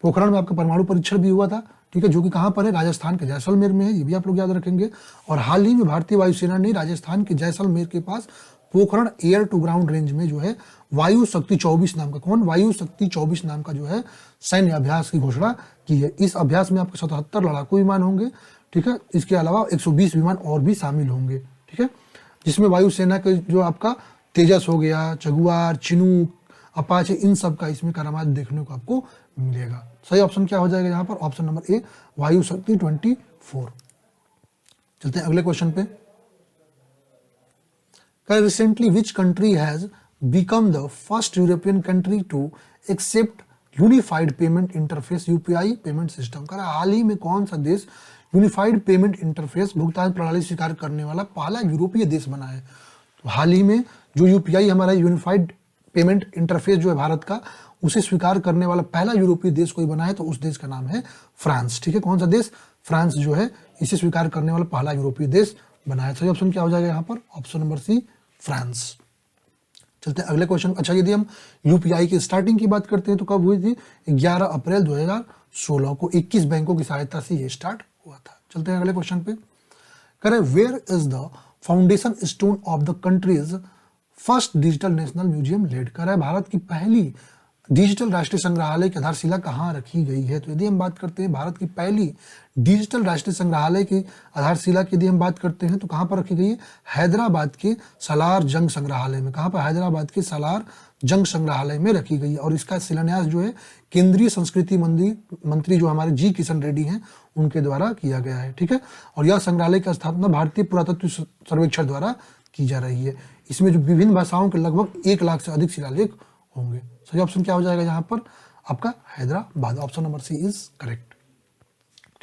पोखरण में आपका परमाणु परीक्षण भी हुआ था, ठीक है, जो कि कहाँ पर है? राजस्थान के जैसलमेर में है, ये भी आप लोग याद रखेंगे। और हाल ही में भारतीय वायुसेना ने राजस्थान के जैसलमेर के पास Pokhran air to ground range में जो है वायु शक्ति 24 नाम का वायु शक्ति 24 नाम का जो है सैन्य अभ्यास की घोषणा की है। इस अभ्यास में आपके 77 लड़ाकू विमान होंगे, ठीक है, इसके अलावा 120 विमान और भी शामिल होंगे, ठीक है, जिसमें वायुसेना के जो आपका तेजस हो गया, जगुआर, चिनूक, अपाचे, इन सब का इसमें करामात देखने को आपको मिलेगा। सही ऑप्शन क्या हो जाएगा यहाँ पर? ऑप्शन नंबर ए, वायु शक्ति 24। चलते हैं अगले क्वेश्चन पे। Recently which country has become the first European country to accept unified payment interface UPI payment system. कह रहा हाल ही में कौन सा देश यूनिफाइड पेमेंट इंटरफेस भुगतान प्रणाली स्वीकार करने वाला पहला यूरोपीय देश बना है। तो हाल ही में जो यूपीआई हमारा यूनिफाइड पेमेंट इंटरफेस जो है भारत का, उसे स्वीकार करने वाला पहला यूरोपीय देश कोई बना है तो उस देश का नाम है फ्रांस, ठीक है। कौन सा देश? फ्रांस जो है इसे स्वीकार करने वाला पहला यूरोपीय देश बना है। सही ऑप्शन क्या हो जाएगा यहाँ पर? Option number C, France. चलते हैं अगले क्वेश्चन। अच्छा, यदि हम यूपीआई की स्टार्टिंग की बात करते हैं तो कब हुई थी? 11 अप्रैल 2016 को 21 बैंकों की सहायता से ये स्टार्ट हुआ था। चलते हैं अगले क्वेश्चन पे। करें where is the foundation stone of the country's first digital national museum laid. कर है भारत की पहली डिजिटल राष्ट्रीय संग्रहालय की आधारशिला कहाँ रखी गई है। तो यदि हम बात करते हैं भारत की पहली डिजिटल राष्ट्रीय संग्रहालय की आधारशिला की यदि हम बात करते हैं तो कहाँ पर रखी गई है? हैदराबाद के सालार जंग संग्रहालय में। कहाँ पर? हैदराबाद के सालार जंग संग्रहालय में रखी गई है। और इसका शिलान्यास जो है केंद्रीय संस्कृति मंत्री जो हमारे जी किशन रेड्डी हैं उनके द्वारा किया गया है, ठीक है। और यह संग्रहालय की स्थापना भारतीय पुरातत्व सर्वेक्षण द्वारा की जा रही है। इसमें जो विभिन्न भाषाओं के लगभग 1 लाख से अधिक शिलालेख होंगे। सही ऑप्शन क्या हो जाएगा यहाँ पर? आपका Hyderabad, option number C is correct,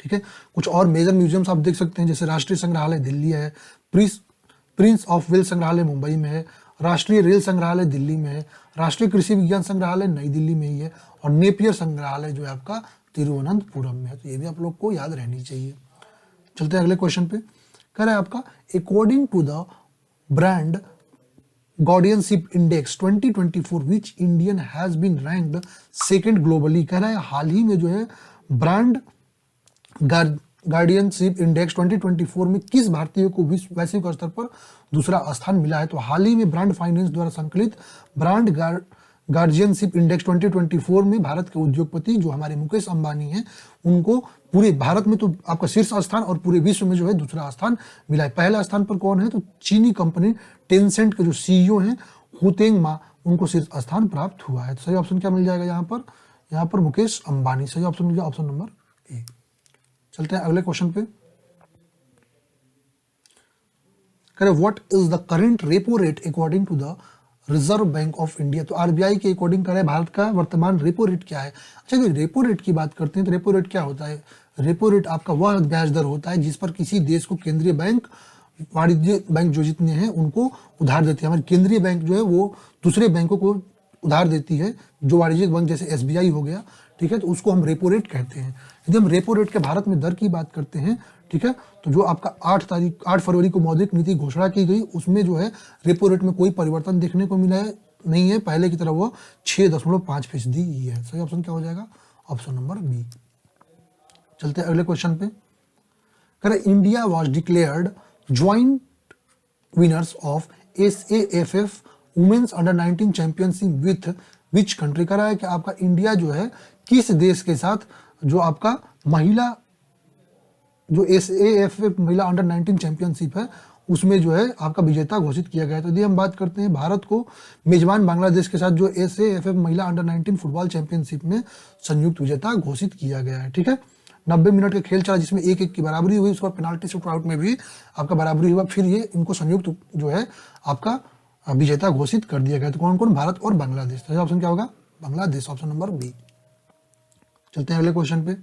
ठीक है। कुछ और मेजर म्यूजियम्स आप देख सकते हैं, जैसे राष्ट्रीय संग्रहालय दिल्ली है, प्रिंस ऑफ वेल्स संग्रहालय मुंबई में है, राष्ट्रीय रेल संग्रहालय दिल्ली में है, राष्ट्रीय कृषि विज्ञान संग्रहालय नई दिल्ली में ही है, और नेपियर संग्रहालय जो है आपका तिरुवनंतपुरम में है। तो ये भी आप लोग को याद रहनी चाहिए। चलते हैं अगले क्वेश्चन पे। कह रहा है आपका according to the brand guardianship index 2024 which Indian has been ranked second globally. कह रहा है हाल ही में जो है ब्रांड गार्डियनशिप इंडेक्स 2024 में किस भारतीय को विश्व वैश्विक स्तर पर दूसरा स्थान मिला है? तो हाल ही में ब्रांड फाइनेंस द्वारा संकलित ब्रांड गार्जियनशिप इंडेक्स 2024 में भारत के उद्योगपति जो हमारे मुकेश अंबानी हैं उनको पूरे भारत में तो आपका शीर्ष स्थान और पूरे विश्व में जो है दूसरा स्थान मिला है। पहला स्थान पर कौन है? तो चीनी कंपनी टेंसेंट के जो सीईओ हैं हुतेंग मा, उनको शीर्ष स्थान प्राप्त हुआ है। तो सही ऑप्शन क्या मिल जाएगा यहाँ पर? यहाँ पर मुकेश अंबानी। सही ऑप्शन मिल जाएगा ऑप्शन नंबर ए। चलते हैं अगले क्वेश्चन पे। करें what is the current repo rate according to the reserve bank of India? तो आरबीआई के अकॉर्डिंग करें भारत का वर्तमान रेपो रेट क्या है? अच्छा, तो रेपो रेट की बात करते हैं तो रेपो रेट क्या होता है? रेपो रेट आपका वह ब्याज दर होता है जिस पर किसी देश को केंद्रीय बैंक, वाणिज्य बैंक जो जितने हैं उनको उधार देते हैं। हमारी केंद्रीय बैंक जो है वो दूसरे बैंकों को उधार देती है, जो वाणिज्यिक बैंक जैसे एसबीआई हो गया, ठीक है, तो उसको हम रेपो रेट कहते हैं। यदि हम रेपो रेट के भारत में दर की बात करते हैं, ठीक है, तो जो आपका 8 फरवरी को मौद्रिक नीति घोषणा की गई उसमें जो है रेपो रेट में कोई परिवर्तन देखने को मिला है नहीं है, पहले की तरह वो 6.5% ही है। सही ऑप्शन क्या हो जाएगा? Option number B. चलते हैं अगले क्वेश्चन पे। करें India was declared joint winners of SAFF women's under 19 championship with which country? करा है कि आपका इंडिया जो है किस देश के साथ जो आपका महिला जो SAFF महिला अंडर 19 चैंपियनशिप है उसमें जो है आपका विजेता घोषित किया गया है। तो यदि हम बात करते हैं भारत को मेजबान बांग्लादेश के साथ जो SAFF महिला अंडर 19 फुटबॉल चैंपियनशिप में संयुक्त विजेता घोषित किया गया है। ठीक है, 90 मिनट का खेल चला जिसमें 1-1 की बराबरी हुई, उसके बाद पेनाल्टी शूट आउट में भी आपका बराबरी हुआ, फिर ये इनको संयुक्त जो है आपका विजेता घोषित कर दिया गया। तो कौन कौन? भारत और बांग्लादेश। तो ऑप्शन क्या होगा? Bangladesh, option number B. चलते हैं अगले क्वेश्चन पे।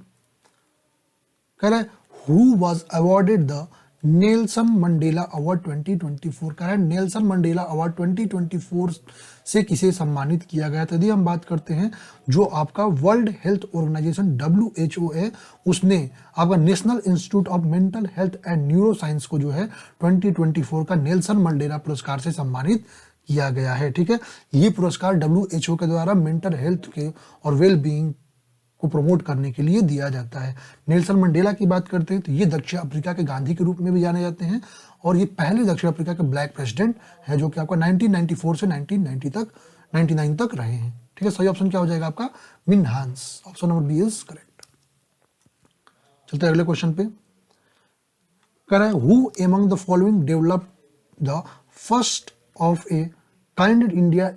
कह रहे who was awarded the Nelson Mandela award 2024? कह रहे हैं नेल्सन मंडेला अवार्ड 2024 से किसे सम्मानित किया गया? तो यदि हम बात करते हैं जो आपका वर्ल्ड हेल्थ ऑर्गेनाइजेशन WHO है उसने आपका national institute of mental health and neuro science को जो है 2024 का नेल्सन मंडेला पुरस्कार से सम्मानित किया गया है। ठीक है, ये पुरस्कार WHO के द्वारा मेंटल हेल्थ के और वेल बीइंग को प्रमोट करने के लिए दिया जाता है। नेल्सन मंडेला की बात करते हैं तो ये दक्षिण अफ्रीका के गांधी के रूप में भी जाने जाते हैं और ये पहले दक्षिण अफ्रीका के ब्लैक प्रेसिडेंट है जो कि आपका 1994 से 1999 तक रहे हैं। ठीक है, सही ऑप्शन क्या हो जाएगा आपका? मिन हांस, option number B is correct. चलते हैं अगले क्वेश्चन पे। कह रहे हैं who among the following develop the first of a kind India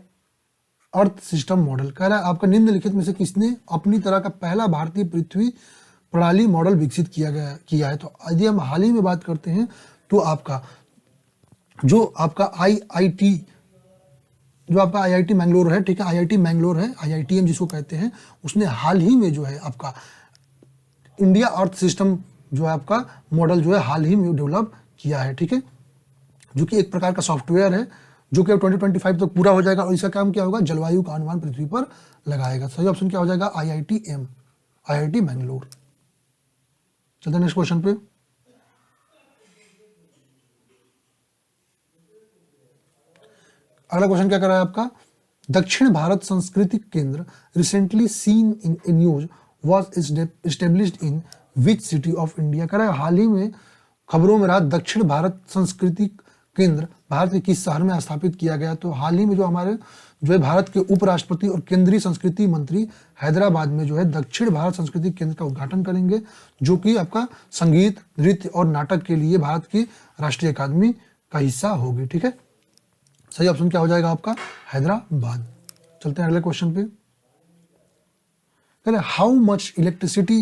earth system model? कह रहा है आपका निम्नलिखित में से किसने अपनी तरह का पहला भारतीय पृथ्वी प्रणाली मॉडल विकसित किया है? तो यदि हम हाल ही में बात करते हैं तो आपका जो आपका IIT मैंगलोर है, ठीक है, IIT मैंगलोर है, IITM जिसको कहते हैं, उसने हाल ही में जो है आपका इंडिया अर्थ सिस्टम जो है आपका मॉडल जो है हाल ही में डेवलप किया है। ठीक है, जो कि एक प्रकार का सॉफ्टवेयर है जो कि 2025 तक पूरा हो जाएगा और इसका काम क्या होगा? जलवायु का अनुमान पृथ्वी पर लगाएगा। सही ऑप्शन क्या हो जाएगा? IIT मैंगलोर। चलते हैं नेक्स्ट क्वेश्चन पे। अगला क्वेश्चन क्या कर रहा है आपका? दक्षिण भारत सांस्कृतिक केंद्र recently seen in A news was established in which city of India? कह रहा है हाल ही में खबरों में रहा दक्षिण भारत सांस्कृतिक केंद्र भारत के किस शहर में स्थापित किया गया? तो हाल ही में जो हमारे जो है भारत के उपराष्ट्रपति और केंद्रीय संस्कृति मंत्री हैदराबाद में जो है दक्षिण भारत सांस्कृतिक केंद्र का उद्घाटन करेंगे जो कि आपका संगीत, नृत्य और नाटक के लिए भारत की राष्ट्रीय अकादमी का हिस्सा होगी। ठीक है, सही ऑप्शन क्या हो जाएगा आपका? हैदराबाद। चलते हैं अगले क्वेश्चन पे। How much electricity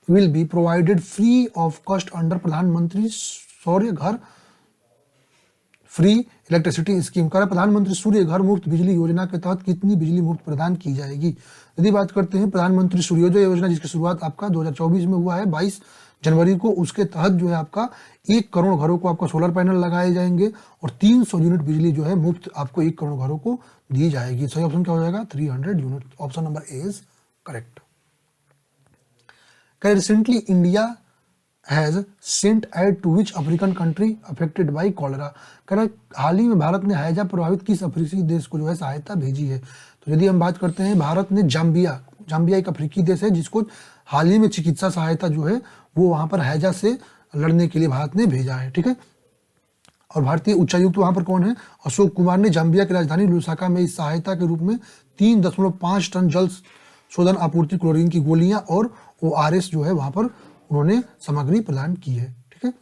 will be provided free of cost under प्रधानमंत्री सौर्य घर फ्री इलेक्ट्रिसिटी स्कीम? कर प्रधानमंत्री सूर्य घर मुफ्त बिजली योजना के तहत कितनी बिजली मुफ्त प्रदान की जाएगी? यदि बात करते हैं प्रधानमंत्री सूर्योदय योजना जिसकी शुरुआत आपका 2024 में हुआ है 22 जनवरी को, उसके तहत जो है आपका 1 करोड़ घरों को आपका सोलर पैनल लगाए जाएंगे और 300 यूनिट बिजली जो है मुफ्त आपको 1 करोड़ घरों को दी जाएगी। सही ऑप्शन क्या हो जाएगा? 300 unit, option number A is correct. Recently India has sent aid to which African country affected by cholera? कह रहा हाल ही में भारत ने हैजा प्रभावित किस अफ्रीकी देश को जो है सहायता भेजी है? तो यदि हम बात करते हैं भारत ने जाम्बिया एक अफ्रीकी देश है जिसको हाल ही में चिकित्सा सहायता जो है वो वहाँ पर हैजा से लड़ने के लिए भारत ने भेजा है, ठीक है। और भारतीय उच्चायुक्त वहाँ पर कौन है? अशोक कुमार ने जाम्बिया की राजधानी लुसाका में इस सहायता के रूप में 3.5 टन जल शोधन आपूर्ति क्लोरीन की गोलियां और ORS जो है वहाँ पर उन्होंने सामग्री प्रदान की है, ठीक है।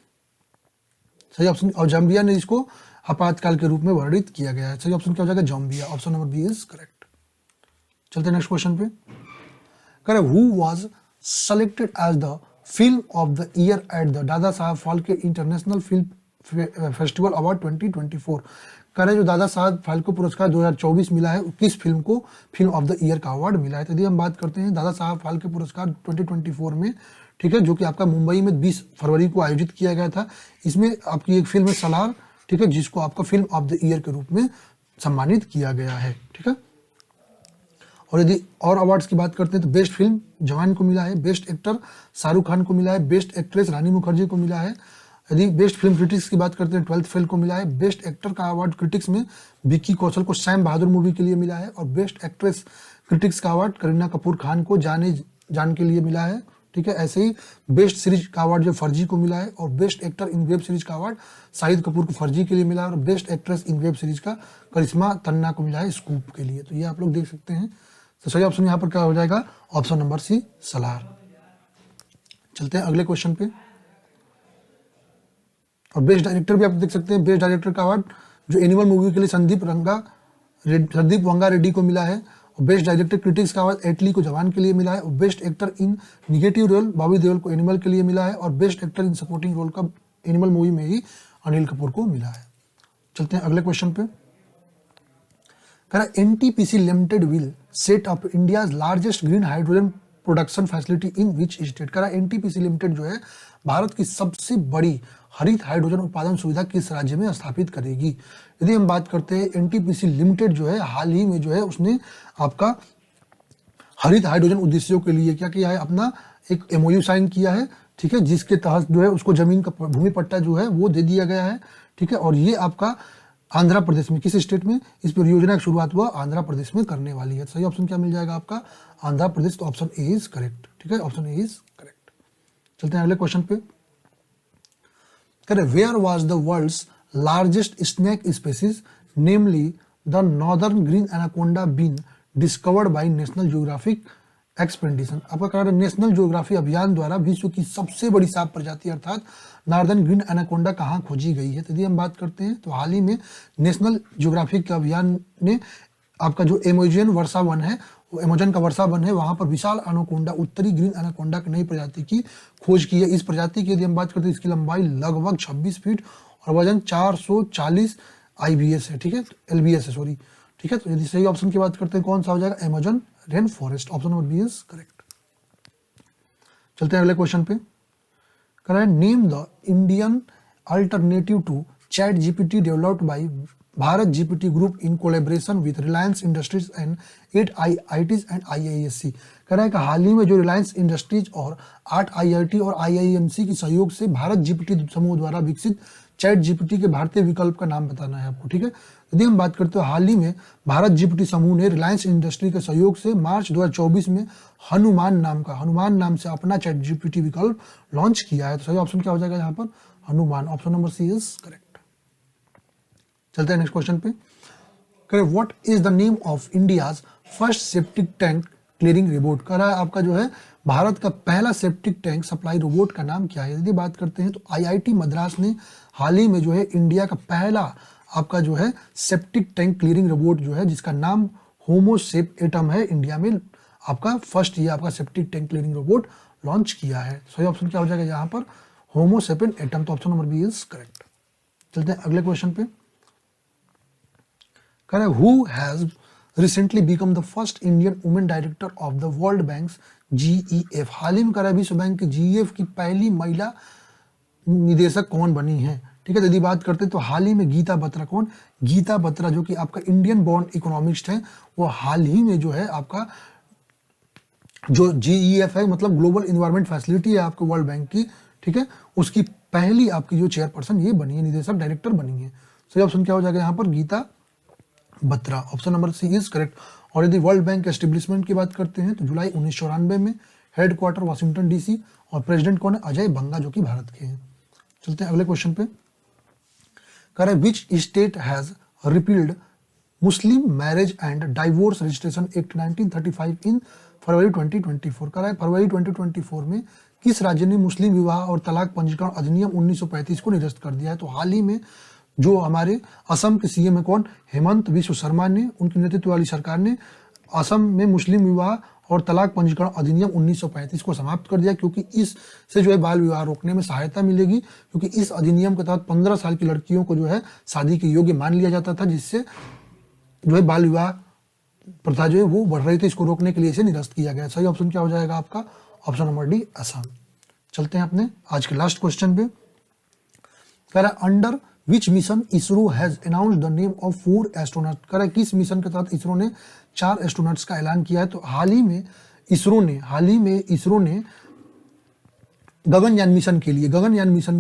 सही ऑप्शन। और जाम्बिया ने इसको आपातकाल के रूप में वर्णित किया गया है। सही ऑप्शन क्या हो जाएगा? Zambia. Option number B is correct. चलते हैं नेक्स्ट क्वेश्चन पे। Correct. Who was selected as the film of the year at the Dadasaheb Phalke international film festival award 2024? करें जो दादा साहब फाल्के पुरस्कार 2024 मिला है, किस फिल्म को फिल्म ऑफ द ईयर का अवार्ड मिला है? तो यदि हम बात करते हैं दादा साहब फाल्के पुरस्कार 2024 में, ठीक है, जो कि आपका मुंबई में 20 फरवरी को आयोजित किया गया था। इसमें आपकी एक फिल्म है सलार, ठीक है, जिसको आपका फिल्म ऑफ द ईयर के रूप में सम्मानित किया गया है, ठीक है। और यदि और अवार्ड्स की बात करते हैं तो बेस्ट फिल्म जवान को मिला है, बेस्ट एक्टर शाहरुख खान को मिला है, बेस्ट एक्ट्रेस रानी मुखर्जी को मिला है। यदि बेस्ट फिल्म क्रिटिक्स की बात करते हैं 12th फेल को मिला है। बेस्ट एक्टर का अवार्ड क्रिटिक्स में विक्की कौशल को सैम बहादुर मूवी के लिए मिला है। और बेस्ट एक्ट्रेस क्रिटिक्स का अवार्ड करीना कपूर खान को जान के लिए मिला है, ठीक है। ऐसे ही बेस्ट सीरीज का अवार्ड जो फर्जी को मिला है। और बेस्ट एक्टर इन वेब सीरीज का अवार्ड शाहिद कपूर को फर्जी के लिए मिला है। और best actress in web series का करिश्मा तन्ना को मिला है स्कूप के लिए। तो ये आप लोग देख सकते हैं। तो सही ऑप्शन यहाँ पर क्या हो जाएगा? Option number C Salaar. चलते हैं अगले क्वेश्चन पे। और बेस्ट डायरेक्टर भी आप देख सकते हैं। बेस्ट डायरेक्टर का अवार्ड जो एनिमल मूवी के लिए संदीप वंगा रेड्डी को मिला है। और बेस्ट डायरेक्टर क्रिटिक्स का अवार्ड एटली को जवान के लिए मिला है। और best actor in negative role Bobby Deol को एनिमल के लिए मिला है। और best actor in supporting role का एनिमल मूवी में ही अनिल कपूर को मिला है। चलते हैं अगले क्वेश्चन पे। NTPC limited will set up India's largest green hydrogen production facility in which state? NTPC limited जो है भारत की सबसे बड़ी हरित हाइड्रोजन उत्पादन सुविधा किस राज्य में स्थापित करेगी? यदि हम बात करते हैं NTPC लिमिटेड जो है हाल ही में जो है उसने आपका हरित हाइड्रोजन उद्देश्यों के लिए क्या किया है? अपना एक MOU साइन किया है, ठीक है, जिसके तहत जो है उसको जमीन का भूमि पट्टा जो है वो दे दिया गया है, ठीक है। और ये आपका आंध्र प्रदेश में, किस स्टेट में इस परियोजना की शुरुआत हुआ? आंध्र प्रदेश में करने वाली है। सही ऑप्शन क्या मिल जाएगा आपका? आंध्र प्रदेश। तो ऑप्शन ए इज करेक्ट, ठीक है, ऑप्शन ए इज करेक्ट। चलते हैं अगले क्वेश्चन पे। Correct. Where was the world's largest snake species namely the northern green anaconda been discovered by National Geographic expedition? आपका कह रहा है नेशनल ज्योग्राफी अभियान द्वारा विश्व की सबसे बड़ी सांप प्रजाति अर्थात नॉर्दर्न ग्रीन एनाकोंडा कहाँ खोजी गई है? तो यदि हम बात करते हैं तो हाल ही में नेशनल ज्योग्राफिक अभियान ने आपका जो एमेजन वर्षा वन है, वो अमेजन का वर्षा वन है, वहाँ पर विशाल एनाकोंडा उत्तरी ग्रीन एनाकोंडा की नई प्रजाति की खोज की है। इस प्रजाति की यदि हम बात करते हैं इसकी लंबाई लगभग 26 फीट और वजन 440 IBS है, ठीक है, LBS है, सॉरी, ठीक है। तो यदि सही ऑप्शन की बात करते हैं कौन सा हो जाएगा? Amazon rain forest. Option number B is correct. चलते हैं अगले क्वेश्चन पे। Correct. Name the Indian alternative to chat GPT developed by Bharat GPT group in collaboration with Reliance Industries and 8 IITs and IISc? कह रहा है कि हाल ही में जो रिलायंस इंडस्ट्रीज और 8 IIT और IIMC के सहयोग से भारत GPT समूह द्वारा विकसित चैट GPT के भारतीय विकल्प का नाम बताना है आपको, ठीक है। यदि हम बात करते हैं हाल ही में भारत GPT समूह ने रिलायंस इंडस्ट्री के सहयोग से मार्च 2024 में हनुमान नाम से अपना चैट GPT विकल्प लॉन्च किया है। तो सही ऑप्शन क्या हो जाएगा यहाँ पर? Hanuman. Option number C is correct. चलते हैं नेक्स्ट क्वेश्चन पे। Correct. What is the name of India's first septic tank clearing robot? कह रहा है आपका जो है भारत का पहला सेप्टिक टैंक सप्लाई रोबोट का नाम क्या है? यदि बात करते हैं तो IIT मद्रास ने हाल ही में जो है इंडिया का पहला आपका जो है सेप्टिक टैंक क्लियरिंग रोबोट जो है जिसका नाम होमोसेप एटम है, इंडिया में आपका फर्स्ट ये आपका septic tank clearing robot launch किया है। सही ऑप्शन क्या हो जाएगा यहाँ पर? Homosapien Atom. तो option number B is correct. चलते हैं अगले क्वेश्चन पे। Correct. Who has recently become the first Indian women director of the World Bank's GEF? हाल ही में करा विश्व बैंक के GEF की पहली महिला निदेशक कौन बनी है? ठीक है। यदि बात करते हैं तो हाल ही में गीता बत्रा। कौन? गीता बत्रा, जो कि आपका इंडियन बॉर्न इकोनॉमिस्ट है, वो हाल ही में जो है आपका जो GEF है मतलब ग्लोबल इन्वायरमेंट फैसिलिटी है आपके वर्ल्ड बैंक की, ठीक है, उसकी पहली आपकी जो चेयरपर्सन ये बनी है, निदेशक डायरेक्टर बनी है। सही ऑप्शन क्या हो जाएगा यहाँ पर? Geeta Batra. Option number C is correct. और यदि वर्ल्ड बैंक एस्टेब्लिशमेंट की बात करते हैं तो जुलाई 1994 में, हेडक्वार्टर वाशिंगटन डीसी, और प्रेसिडेंट कौन है, अजय बंगा, जो कि भारत के हैं। चलते हैं अगले क्वेश्चन पे। कह रहे which state has repealed Muslim marriage and divorce registration act 1935 इन फरवरी 2024। कह रहा है फरवरी 2024 में किस राज्य ने मुस्लिम विवाह और तलाक पंजीकरण अधिनियम 1935 को निरस्त कर दिया है। तो हाल ही में जो हमारे असम के सीएम है कौन, हेमंत बिश्व शर्मा ने, उनके नेतृत्व वाली सरकार ने असम में मुस्लिम विवाह और तलाक पंजीकरण अधिनियम 1935 को समाप्त कर दिया, क्योंकि इससे जो है बाल विवाह रोकने में सहायता मिलेगी। क्योंकि इस अधिनियम के तहत 15 साल की लड़कियों को जो है शादी के योग्य मान लिया जाता था, जिससे जो है बाल विवाह प्रथा जो है वो बढ़ रही थी। इसको रोकने के लिए इसे निरस्त किया गया। सही ऑप्शन क्या हो जाएगा आपका, ऑप्शन नंबर डी, असम। चलते हैं अपने आज के लास्ट क्वेश्चन पे। कह रहा है under which mission ISRO has announced the name of 4 astronaut. कह रहा है किस मिशन के तहत इसरो ने 4 एस्ट्रोनॉट्स का ऐलान किया है। तो हाल ही में इसरो ने गगनयान मिशन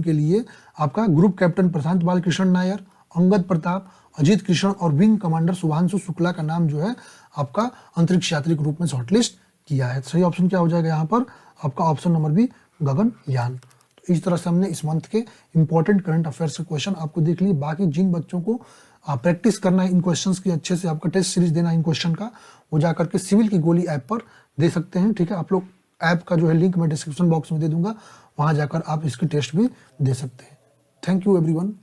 के लिए आपका ग्रुप कैप्टन प्रशांत बालकृष्ण नायर, अंगद प्रताप, अजीत कृष्ण और विंग कमांडर शुभांशु शुक्ला का नाम जो है आपका अंतरिक्ष यात्री के रूप में शॉर्टलिस्ट किया है। सही ऑप्शन क्या हो जाएगा यहाँ पर, आपका ऑप्शन नंबर बी, गगनयान। तो इस तरह से हमने इस मंथ के इंपॉर्टेंट करंट अफेयर्स के क्वेश्चन आपको देख लिए। बाकी जिन बच्चों को प्रैक्टिस करना है इन क्वेश्चंस की, अच्छे से आपका टेस्ट सीरीज देना है इन क्वेश्चन का, वो जाकर के सिविल की गोली ऐप पर दे सकते हैं। ठीक है, आप लोग ऐप का जो है लिंक मैं डिस्क्रिप्शन बॉक्स में दे दूंगा, वहां जाकर आप इसकी टेस्ट भी दे सकते हैं। Thank you everyone.